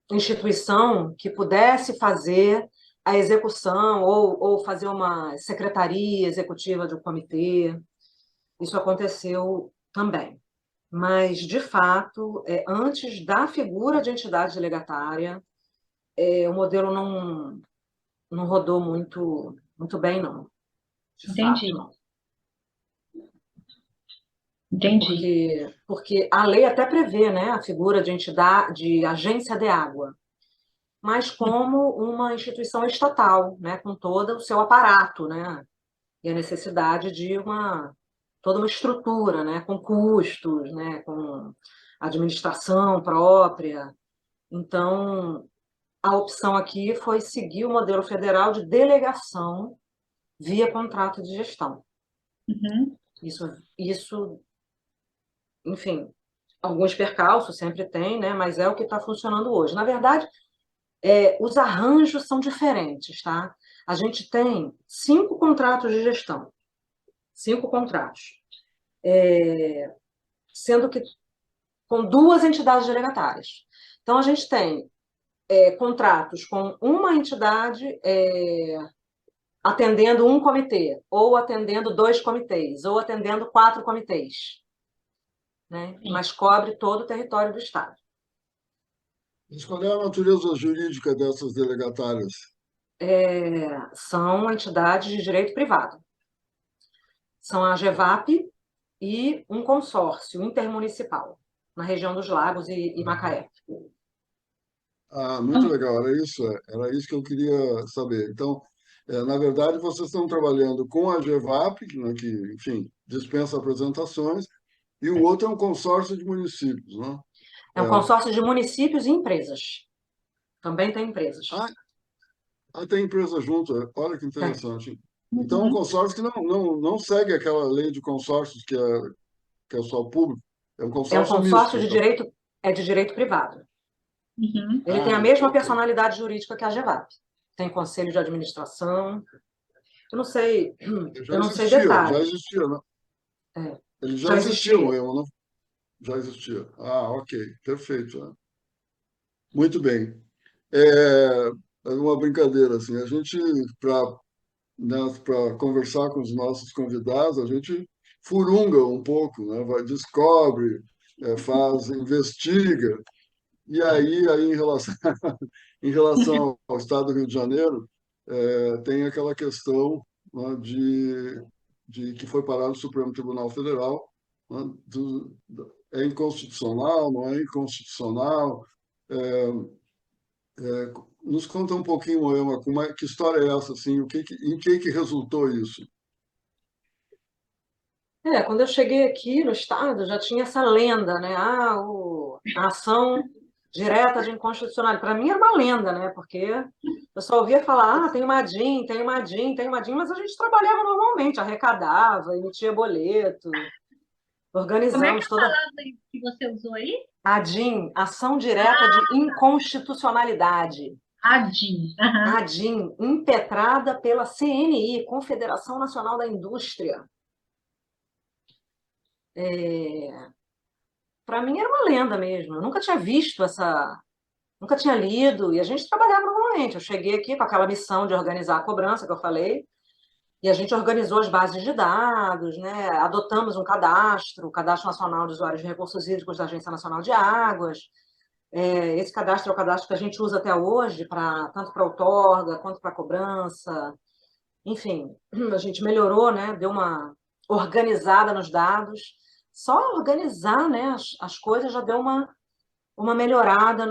instituição que pudesse fazer a execução ou fazer uma secretaria executiva de um comitê. Isso aconteceu também. Mas, de fato, antes da figura de entidade delegatária, o modelo não rodou muito bem, não. De Entendi, fato, não. entendi. Porque a lei até prevê, né, a figura de entidade, de agência de água, mas como uma instituição estatal, né, com todo o seu aparato, né, e a necessidade de toda uma estrutura, né, com custos, né, com administração própria. Então, a opção aqui foi seguir o modelo federal de delegação via contrato de gestão. Uhum. Isso, enfim, alguns percalços sempre tem, né, mas é o que está funcionando hoje. Na verdade, os arranjos são diferentes, tá? A gente tem 5 contratos de gestão, 5 contratos, sendo que com 2 entidades delegatárias. Então, a gente tem contratos com uma entidade atendendo um comitê, ou atendendo 2 comitês, ou atendendo 4 comitês, né? Mas cobre todo o território do Estado. Mas qual é a natureza jurídica dessas delegatárias? São entidades de direito privado. São a GEVAP e um consórcio intermunicipal, na região dos Lagos e Macaé. Ah, muito legal, era isso que eu queria saber. Então, na verdade, vocês estão trabalhando com a GEVAP, né, que, enfim, dispensa apresentações, e o outro é um consórcio de municípios, né? É um consórcio de municípios e empresas. Também tem empresas. Tem empresa junto, olha que interessante. Uhum. Então, é um consórcio que não segue aquela lei de consórcios que é só público, é um consórcio misto. De Então. direito, de direito privado. Uhum. Ele tem a mesma ok. personalidade jurídica que a GEVAP. Tem conselho de administração. Eu não sei, Já eu não sei existia, detalhes. já existia, né? Ele Já existia, existia. não? Já existia. Ah, ok, perfeito. Né? Muito bem. É uma brincadeira, assim, a gente, para conversar com os nossos convidados, a gente furunga um pouco, né? Descobre, faz, investiga, e aí em relação ao Estado do Rio de Janeiro, tem aquela questão, né, de que foi parado no Supremo Tribunal Federal, né, é inconstitucional, não é inconstitucional. Nos conta um pouquinho, Moema, que história é essa, assim, em que resultou isso? Quando eu cheguei aqui no estado, já tinha essa lenda, né? A ação direta de inconstitucionalidade. Para mim era uma lenda, né? Porque eu só ouvia falar, tem uma DIN, tem uma DIN, tem uma DIN, mas a gente trabalhava normalmente, arrecadava, emitia boleto, Como é que é organizamos a toda palavra que você usou aí? a DIN, ação direta de inconstitucionalidade. ADIM. A DIN, impetrada pela CNI, Confederação Nacional da Indústria. Para mim era uma lenda mesmo. Eu nunca tinha visto nunca tinha lido, e a gente trabalhava normalmente. Eu cheguei aqui com aquela missão de organizar a cobrança que eu falei, e a gente organizou as bases de dados, né? Adotamos um cadastro, o Cadastro Nacional de Usuários de Recursos Hídricos da Agência Nacional de Águas. Esse cadastro é o cadastro que a gente usa até hoje, tanto para outorga quanto para cobrança. Enfim, a gente melhorou, né? Deu uma organizada nos dados. Só organizar, né, as coisas já deu uma melhorada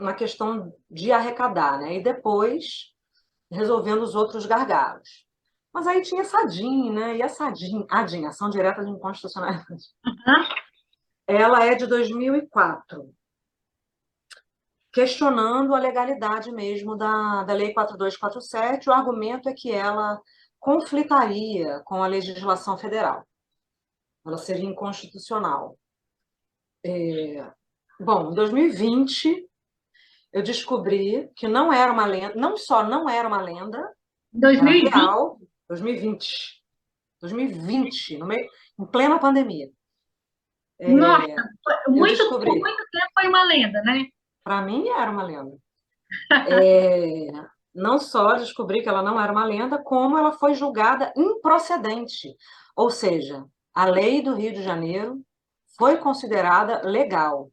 na questão de arrecadar, né? E depois resolvendo os outros gargalos. Mas aí tinha essa DIN, né? E essa DIN, Ação Direta de Inconstitucionalidade, ela é de 2004, questionando a legalidade mesmo da Lei 4247. O argumento é que ela conflitaria com a legislação federal. Ela seria inconstitucional. Bom, em 2020, eu descobri que não era uma lenda, não só não era uma lenda, era 2020. real. 2020, em plena pandemia. Nossa, Eu por descobri. muito tempo foi uma lenda, né? Para mim era uma lenda. Não só descobri que ela não era uma lenda, como ela foi julgada improcedente. Ou seja, a lei do Rio de Janeiro foi considerada legal.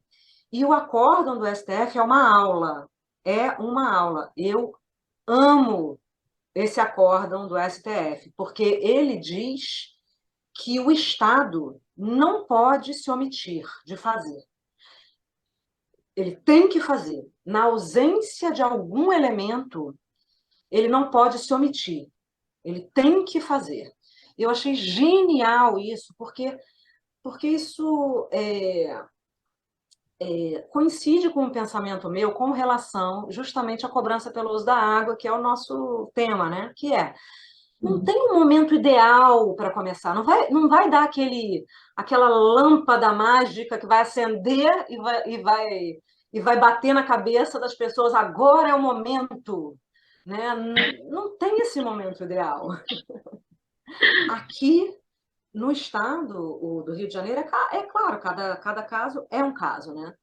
E o acórdão do STF é uma aula. É uma aula. Eu amo esse acórdão do STF, porque ele diz que o Estado não pode se omitir de fazer. Ele tem que fazer. Na ausência de algum elemento, ele não pode se omitir. Ele tem que fazer. Eu achei genial isso, porque isso coincide com um pensamento meu com relação justamente à cobrança pelo uso da água, que é o nosso tema, né? Que não tem um momento ideal para começar, não vai dar aquela lâmpada mágica que vai acender e vai bater na cabeça das pessoas, agora é o momento, né? Não tem esse momento ideal. Aqui no estado do Rio de Janeiro, é claro, cada caso é um caso, né?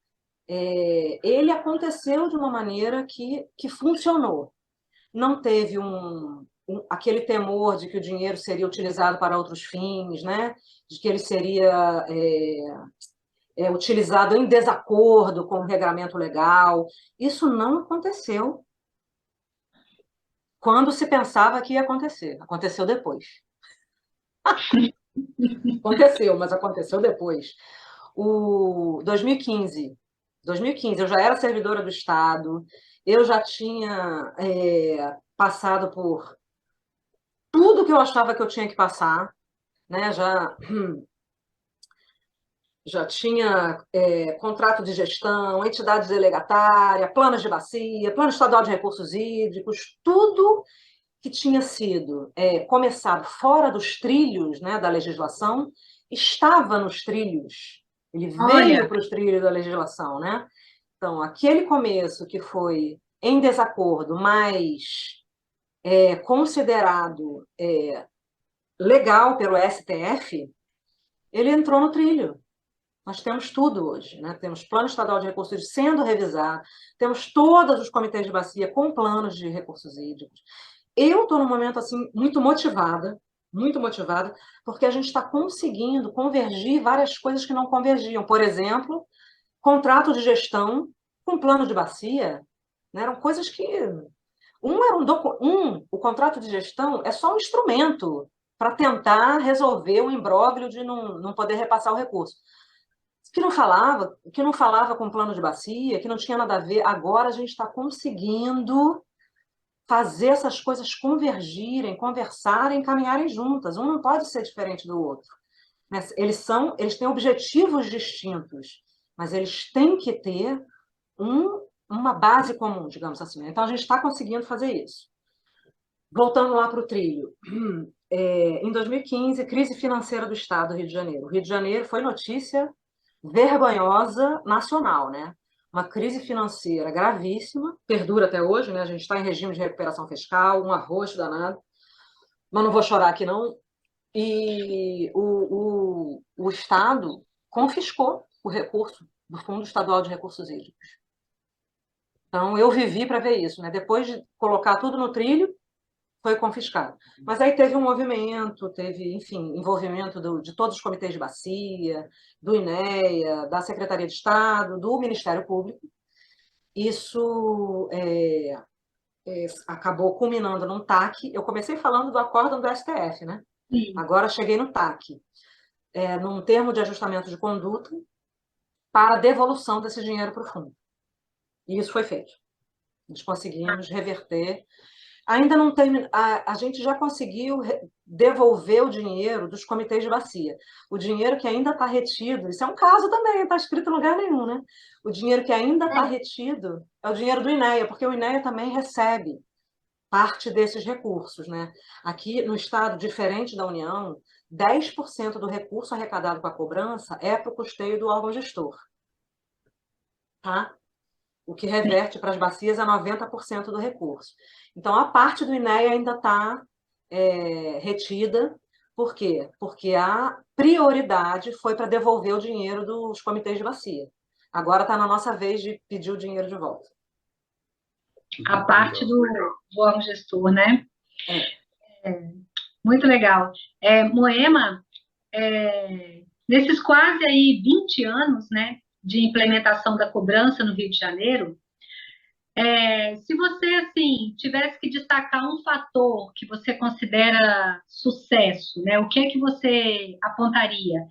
Ele aconteceu de uma maneira que funcionou. não teve aquele temor de que o dinheiro seria utilizado para outros fins, né? De que ele seria utilizado em desacordo com o regramento legal. Isso não aconteceu quando se pensava que ia acontecer. Aconteceu depois. Aconteceu, mas aconteceu depois. O 2015, eu já era servidora do Estado, eu já tinha passado por tudo que eu achava que eu tinha que passar, né? Já tinha contrato de gestão, entidade delegatária, planos de bacia, plano estadual de recursos hídricos, tudo que tinha sido começado fora dos trilhos, né, da legislação, estava nos trilhos. Ele veio para os trilhos da legislação, né? Então, aquele começo que foi em desacordo, mas considerado legal pelo STF, ele entrou no trilho. Nós temos tudo hoje, né? Temos plano estadual de recursos sendo revisado, temos todos os comitês de bacia com planos de recursos hídricos. Eu estou num momento assim muito motivada, porque a gente está conseguindo convergir várias coisas que não convergiam. Por exemplo, contrato de gestão com plano de bacia, né? Eram coisas que o contrato de gestão é só um instrumento para tentar resolver o imbróglio de não poder repassar o recurso. Que não falava com plano de bacia, que não tinha nada a ver. Agora a gente está conseguindo fazer essas coisas convergirem, conversarem, caminharem juntas. Um não pode ser diferente do outro. Eles têm objetivos distintos, mas eles têm que ter uma base comum, digamos assim. Então a gente está conseguindo fazer isso. Voltando lá para o trilho. Em 2015, crise financeira do Estado do Rio de Janeiro. O Rio de Janeiro foi notícia vergonhosa nacional, né? Uma crise financeira gravíssima, perdura até hoje, né? A gente está em regime de recuperação fiscal, um arroz danado, mas não vou chorar aqui não. E o Estado confiscou o recurso do Fundo Estadual de Recursos Hídricos. Então, eu vivi para ver isso, né? Depois de colocar tudo no trilho, foi confiscado. Mas aí teve um movimento, teve, enfim, envolvimento de todos os comitês de bacia, do INEA, da Secretaria de Estado, do Ministério Público. Isso acabou culminando num TAC. Eu comecei falando do acórdão do STF, né? Sim. Agora cheguei no TAC, num termo de ajustamento de conduta para devolução desse dinheiro para o fundo. E isso foi feito. Nós conseguimos reverter. Ainda não tem, a gente já conseguiu devolver o dinheiro dos comitês de bacia. O dinheiro que ainda está retido, isso é um caso também, não está escrito em lugar nenhum, né? O dinheiro que ainda está retido é o dinheiro do INEA, porque o INEA também recebe parte desses recursos, né? Aqui no Estado, diferente da União, 10% do recurso arrecadado com a cobrança é para o custeio do órgão gestor. Tá? O que reverte para as bacias é 90% do recurso. Então, a parte do INEA ainda está retida. Por quê? Porque a prioridade foi para devolver o dinheiro dos comitês de bacia. Agora está na nossa vez de pedir o dinheiro de volta. A parte do órgão gestor, né? Muito legal. Moema, nesses quase aí 20 anos, né, de implementação da cobrança no Rio de Janeiro, se você, assim, tivesse que destacar um fator que você considera sucesso, né, o que é que você apontaria?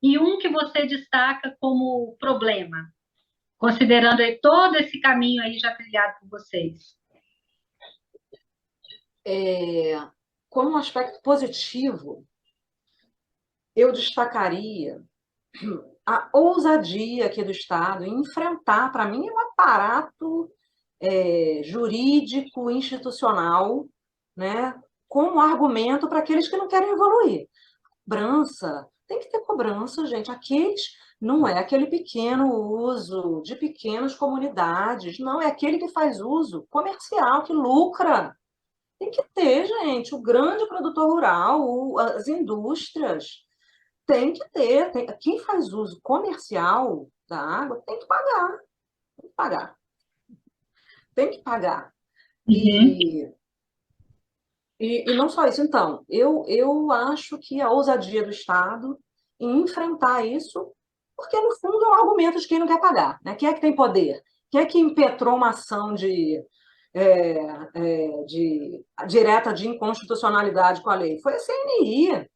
E um que você destaca como problema, considerando aí todo esse caminho aí já trilhado por vocês. Como um aspecto positivo, eu destacaria a ousadia aqui do Estado em enfrentar, para mim, um aparato jurídico, institucional, né, como argumento para aqueles que não querem evoluir. Cobrança, tem que ter cobrança, gente. Não é aquele pequeno uso de pequenas comunidades, não, é aquele que faz uso comercial, que lucra. Tem que ter, gente, o grande produtor rural, as indústrias, tem que ter. Quem faz uso comercial da água tem que pagar. Tem que pagar. Tem que pagar. E E não só isso, então, eu acho que a ousadia do Estado em enfrentar isso, porque no fundo é um argumento de quem não quer pagar, né? Quem é que tem poder? Quem é que impetrou uma ação de direta de inconstitucionalidade com a lei? Foi a CNI,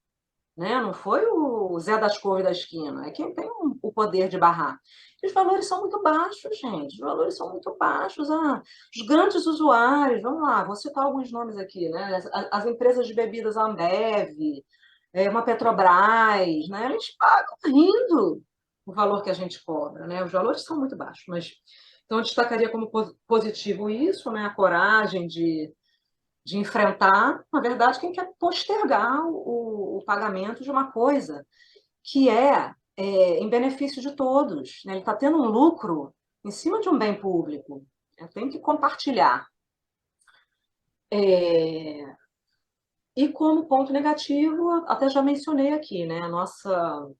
né? Não foi o Zé das Cores da esquina, é quem tem o poder de barrar. E os valores são muito baixos, gente, os valores são muito baixos. Os grandes usuários, vamos lá, vou citar alguns nomes aqui, né? As empresas de bebidas Ambev, uma Petrobras, né? Eles pagam rindo o valor que a gente cobra, né? Os valores são muito baixos, mas então eu destacaria como positivo isso, né? A coragem de enfrentar, na verdade, quem quer postergar o pagamento de uma coisa que em benefício de todos, né? Ele está tendo um lucro em cima de um bem público, né? Tem que compartilhar. E como ponto negativo, até já mencionei aqui, né? A nossa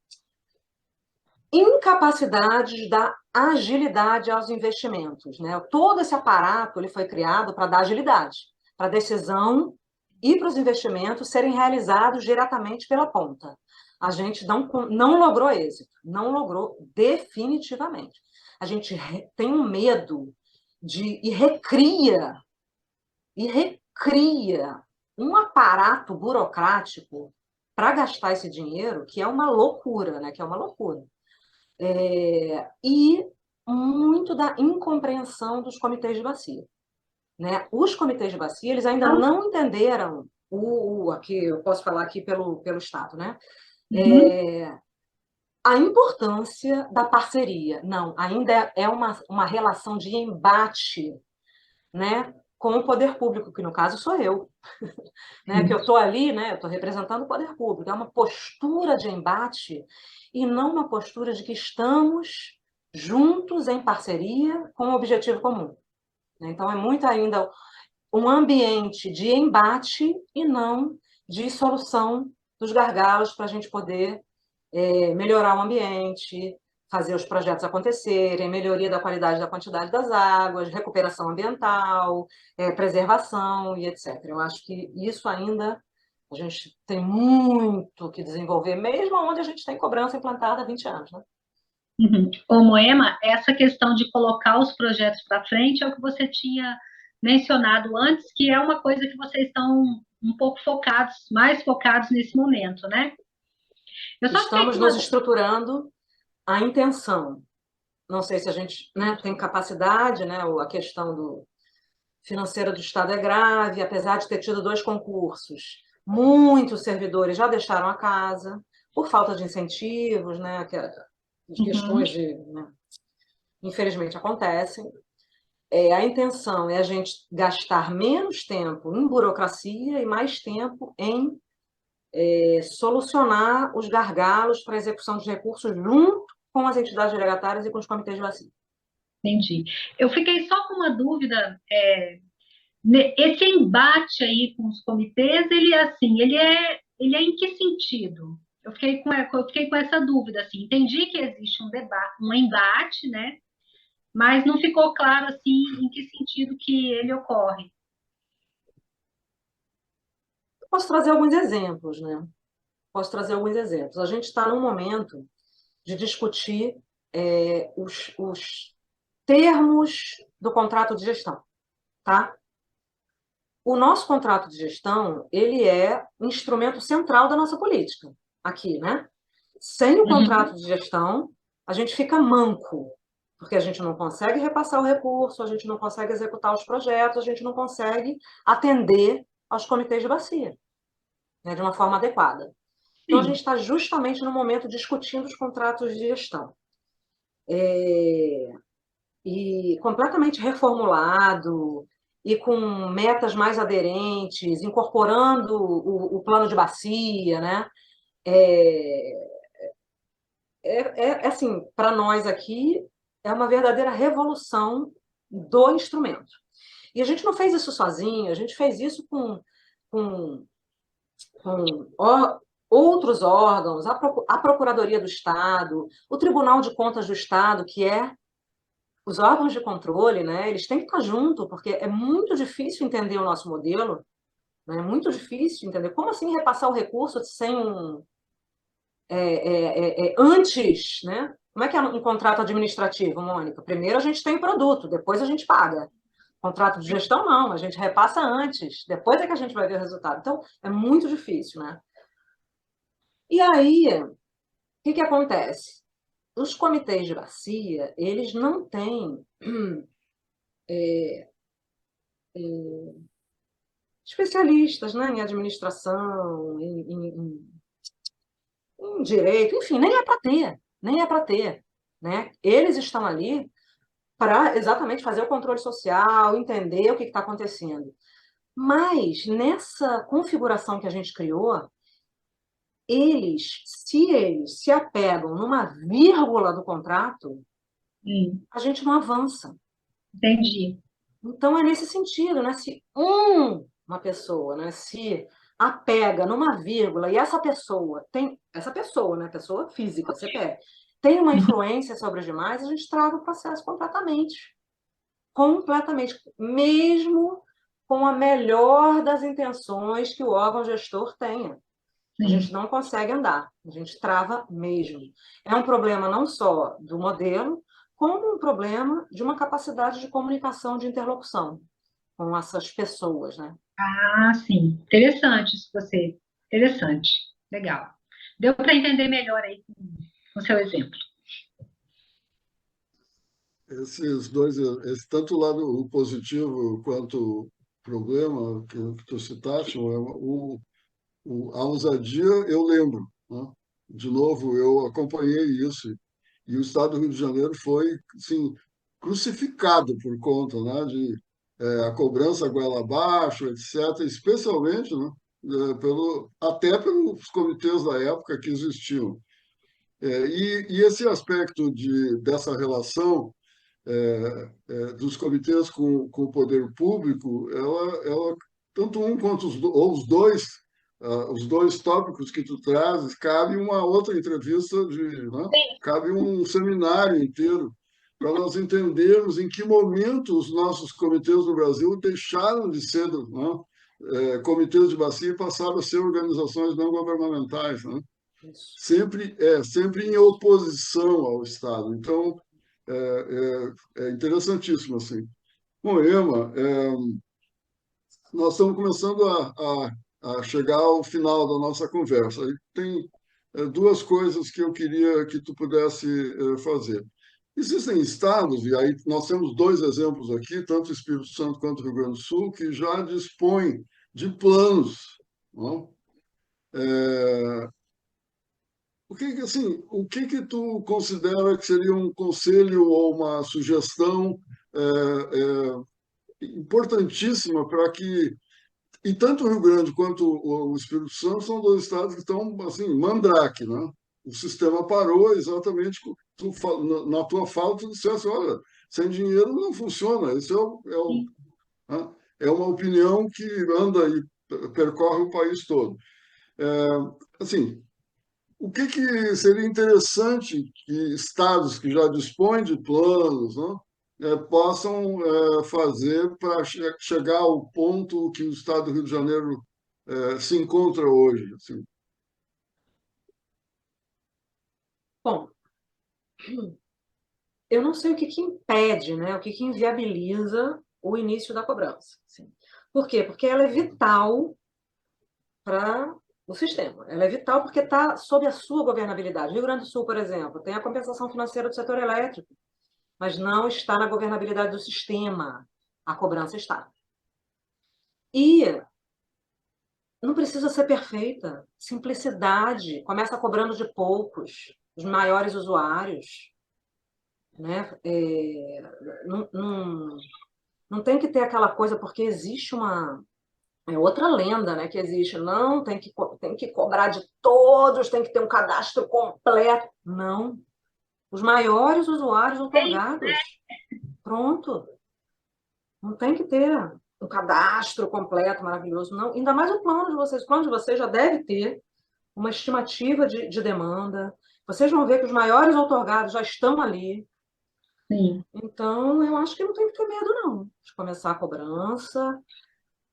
incapacidade de dar agilidade aos investimentos, né? Todo esse aparato ele foi criado para dar agilidade, para a decisão e para os investimentos serem realizados diretamente pela ponta. A gente não logrou êxito, não logrou definitivamente. A gente tem um medo e recria um aparato burocrático para gastar esse dinheiro que é uma loucura, né? Que é uma loucura. E muito da incompreensão dos comitês de bacia, né? Os comitês de bacia, eles ainda não entenderam aqui eu posso falar aqui pelo Estado, né? A importância da parceria. Não, ainda é uma relação de embate, né? Com o poder público, que no caso sou eu, né? Que eu estou ali, né? Eu estou representando o poder público. É uma postura de embate e não uma postura de que estamos juntos em parceria com um objetivo comum. Então, é muito ainda um ambiente de embate e não de solução dos gargalos para a gente poder melhorar o ambiente, fazer os projetos acontecerem, melhoria da qualidade da quantidade das águas, recuperação ambiental, preservação e etc. Eu acho que isso ainda a gente tem muito que desenvolver, mesmo onde a gente tem cobrança implantada há 20 anos, né? Ô, Moema, essa questão de colocar os projetos para frente é o que você tinha mencionado antes, que é uma coisa que vocês estão um pouco focados, mais focados nesse momento, né? Eu só fiquei com Estamos nos estruturando a intenção. Não sei se a gente, né, tem capacidade, né? A questão financeira do Estado é grave, apesar de ter tido 2 concursos. Muitos servidores já deixaram a casa por falta de incentivos, né? As questões né, infelizmente acontecem. A intenção é a gente gastar menos tempo em burocracia e mais tempo em solucionar os gargalos para a execução dos recursos junto com as entidades delegatárias e com os comitês de bacia. Entendi. Eu fiquei só com uma dúvida. Esse embate aí com os comitês, ele é assim, ele é em que sentido? Eu fiquei com essa dúvida, assim. Entendi que existe um debate, um embate, né? Mas não ficou claro assim em que sentido que ele ocorre. Posso trazer alguns exemplos, né? Posso trazer alguns exemplos. A gente está num momento de discutir os termos do contrato de gestão, tá? O nosso contrato de gestão, ele é um instrumento central da nossa política aqui, né? Sem o contrato de gestão, a gente fica manco, porque a gente não consegue repassar o recurso, a gente não consegue executar os projetos, a gente não consegue atender aos comitês de bacia, né, de uma forma adequada. Então, a gente está justamente no momento discutindo os contratos de gestão. E completamente reformulado, e com metas mais aderentes, incorporando o plano de bacia, né? Assim, para nós aqui, é uma verdadeira revolução do instrumento. E a gente não fez isso sozinho, a gente fez isso com outros órgãos, a Procuradoria do Estado, o Tribunal de Contas do Estado, que os órgãos de controle, né, eles têm que estar junto, porque é muito difícil entender o nosso modelo, né? É muito difícil entender. Como assim repassar o recurso sem antes, né? Como é que é um contrato administrativo, Mônica? Primeiro a gente tem o produto, depois a gente paga. Contrato de gestão, não, a gente repassa antes, depois é que a gente vai ver o resultado. Então, é muito difícil, né? E aí, o que acontece? Os comitês de bacia, eles não têm especialistas, né, em administração, em direito, enfim, nem é para ter, né? Eles estão ali para exatamente fazer o controle social, entender o que está acontecendo. Mas nessa configuração que a gente criou, eles se apegam numa vírgula do contrato, a gente não avança. Entendi. Então é nesse sentido, né? Se uma pessoa, né, se apega numa vírgula e essa pessoa, né, pessoa física, CPF, tem uma influência sobre os demais, a gente trava o processo completamente. Completamente. Mesmo com a melhor das intenções que o órgão gestor tenha. A gente não consegue andar, a gente trava mesmo. É um problema não só do modelo, como um problema de uma capacidade de comunicação, de interlocução com essas pessoas, né? Ah, sim. Interessante isso que você. Interessante. Legal. Deu para entender melhor aí com o seu exemplo. Esses dois, tanto o lado positivo quanto o problema que tu citaste, a ousadia, eu lembro, né? De novo, eu acompanhei isso. E o Estado do Rio de Janeiro foi, assim, crucificado por conta, né, de a cobrança goela abaixo, etc., especialmente, né, até pelos comitês da época que existiam. E esse aspecto dessa relação dos comitês com o poder público, ela tanto um quanto ou os dois tópicos que tu trazes, cabe uma outra entrevista, né? Cabe um seminário inteiro para nós entendermos em que momento os nossos comitês no Brasil deixaram de ser, né, comitês de bacia e passaram a ser organizações não governamentais, né? Sempre em oposição ao Estado. Então, é interessantíssimo, assim. Bom, Emma, nós estamos começando a chegar ao final da nossa conversa. E tem duas coisas que eu queria que tu pudesse fazer. Existem estados, e aí nós temos dois exemplos aqui, tanto o Espírito Santo quanto o Rio Grande do Sul, que já dispõem de planos, não? O que que tu considera que seria um conselho ou uma sugestão importantíssima para que e tanto o Rio Grande quanto o Espírito Santo são dois estados que estão assim mandrake, né? O sistema parou exatamente na tua falta de dissesse, olha, sem dinheiro não funciona. Isso né? É uma opinião que anda e percorre o país todo. Assim, o que que seria interessante que estados que já dispõem de planos, né, possam fazer para chegar ao ponto que o estado do Rio de Janeiro se encontra hoje? Assim? Bom, eu não sei o que impede, né? O que inviabiliza o início da cobrança. Assim. Por quê? Porque ela é vital para o sistema. Ela é vital porque está sob a sua governabilidade. Rio Grande do Sul, por exemplo, tem a compensação financeira do setor elétrico, mas não está na governabilidade do sistema. A cobrança está. E não precisa ser perfeita. Simplicidade. Começa cobrando de poucos, os maiores usuários. Né? Não tem que ter aquela coisa, porque existe outra lenda, né, que existe. Não, tem que cobrar de todos, tem que ter um cadastro completo. Não. Os maiores usuários otorgados. Pronto. Não tem que ter um cadastro completo, maravilhoso, não. Ainda mais o plano de vocês. O plano de vocês já deve ter uma estimativa de demanda. Vocês vão ver que os maiores otorgados já estão ali. Sim. Então, eu acho que não tem que ter medo, não, de começar a cobrança.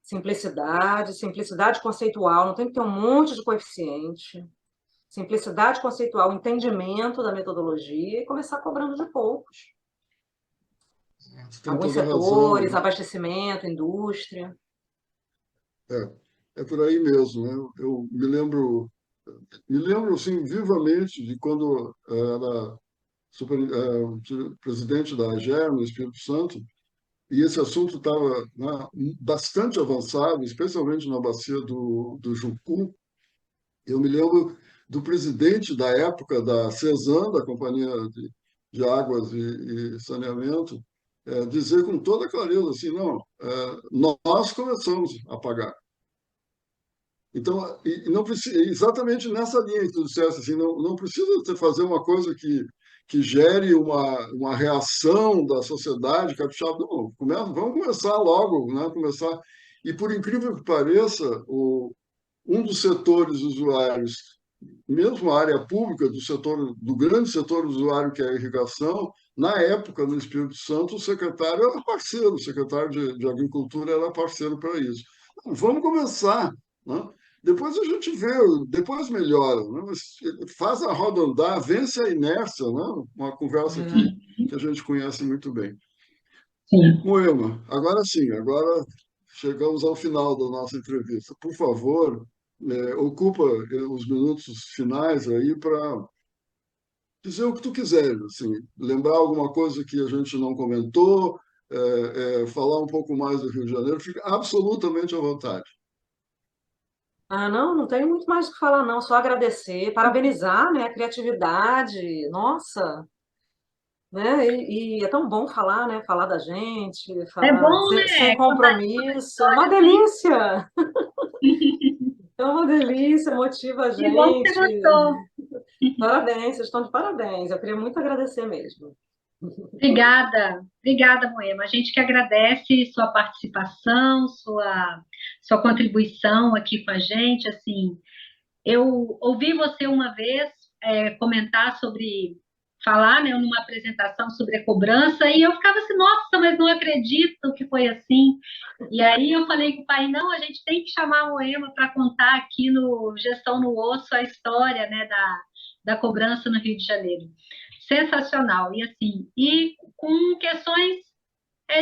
Simplicidade, simplicidade conceitual, não tem que ter um monte de coeficiente. Simplicidade conceitual, entendimento da metodologia e começar cobrando de poucos. Você tem Alguns toda a razão, setores, né? abastecimento, indústria. É por aí mesmo, né? Eu me lembro assim, vivamente de quando era presidente da AGER no Espírito Santo, e esse assunto estava, né, bastante avançado, especialmente na bacia do Jucu. Eu me lembro do presidente da época da CESAM, da Companhia de Águas e Saneamento, dizer com toda clareza assim, não, nós começamos a pagar. Então, e não precisa, exatamente nessa linha que tu disseste, assim, não precisa você fazer uma coisa que gere uma reação da sociedade capixaba. Não, vamos começar logo, né? Começar. E por incrível que pareça, um dos setores usuários, mesmo a área pública do grande setor usuário que é a irrigação, na época, no Espírito Santo, o secretário era parceiro, o secretário de Agricultura era parceiro para isso. Vamos começar, né? Depois a gente vê, depois melhora, né? Mas faz a roda andar, vence a inércia, né? Uma conversa que a gente conhece muito bem. Sim. Moema, agora sim, agora chegamos ao final da nossa entrevista. Por favor, ocupa os minutos finais aí para dizer o que tu quiseres, assim, lembrar alguma coisa que a gente não comentou, falar um pouco mais do Rio de Janeiro, fica absolutamente à vontade. Ah, não tenho muito mais o que falar, não. Só agradecer, parabenizar, né, a criatividade, nossa, né? E é tão bom falar, né? Falar da gente, É falar bom, sem né? Contar compromisso, é uma histórias assim. delícia, é uma delícia, motiva a Que bom que gente. você gostou. Parabéns, vocês estão de parabéns. Eu queria muito agradecer mesmo. Obrigada, Moema. A gente que agradece sua participação, sua contribuição aqui com a gente. Assim, eu ouvi você uma vez comentar sobre, falar, né, numa apresentação sobre a cobrança, e eu ficava assim, nossa, mas não acredito que foi assim. E aí eu falei com o pai, não, a gente tem que chamar a Moema para contar aqui no Gestão no Osso a história, né, da cobrança no Rio de Janeiro. Sensacional. E assim, e com questões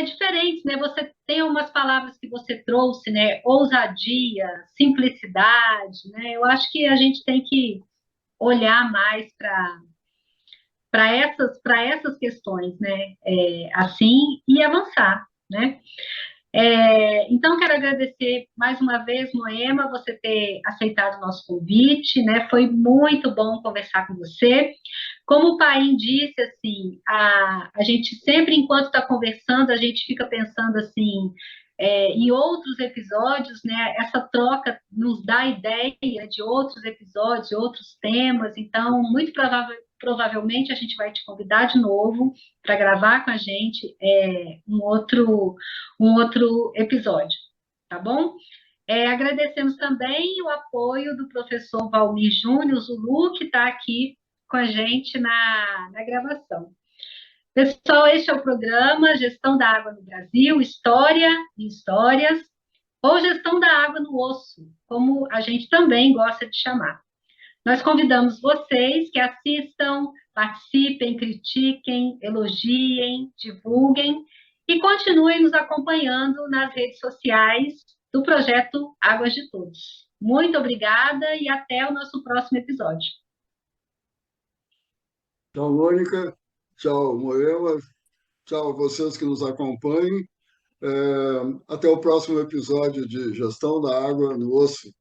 diferentes, né? Você tem umas palavras que você trouxe, né? Ousadia, simplicidade, né? Eu acho que a gente tem que olhar mais para essas questões, né? Assim, e avançar, né? Então, quero agradecer mais uma vez, Moema, você ter aceitado o nosso convite, né? Foi muito bom conversar com você. Como o Paim disse, assim, a gente sempre, enquanto está conversando, a gente fica pensando assim, em outros episódios, né? Essa troca nos dá ideia de outros episódios, de outros temas. Então, muito provavelmente a gente vai te convidar de novo para gravar com a gente um outro episódio, tá bom? Agradecemos também o apoio do professor Valmir Júnior Zulu, que está aqui com a gente na gravação. Pessoal, este é o programa Gestão da Água no Brasil, História e Histórias, ou Gestão da Água no Osso, como a gente também gosta de chamar. Nós convidamos vocês que assistam, participem, critiquem, elogiem, divulguem e continuem nos acompanhando nas redes sociais do projeto Águas de Todos. Muito obrigada e até o nosso próximo episódio. Tchau, Mônica. Tchau, Moema. Tchau a vocês que nos acompanhem. Até o próximo episódio de Gestão da Água no Osso.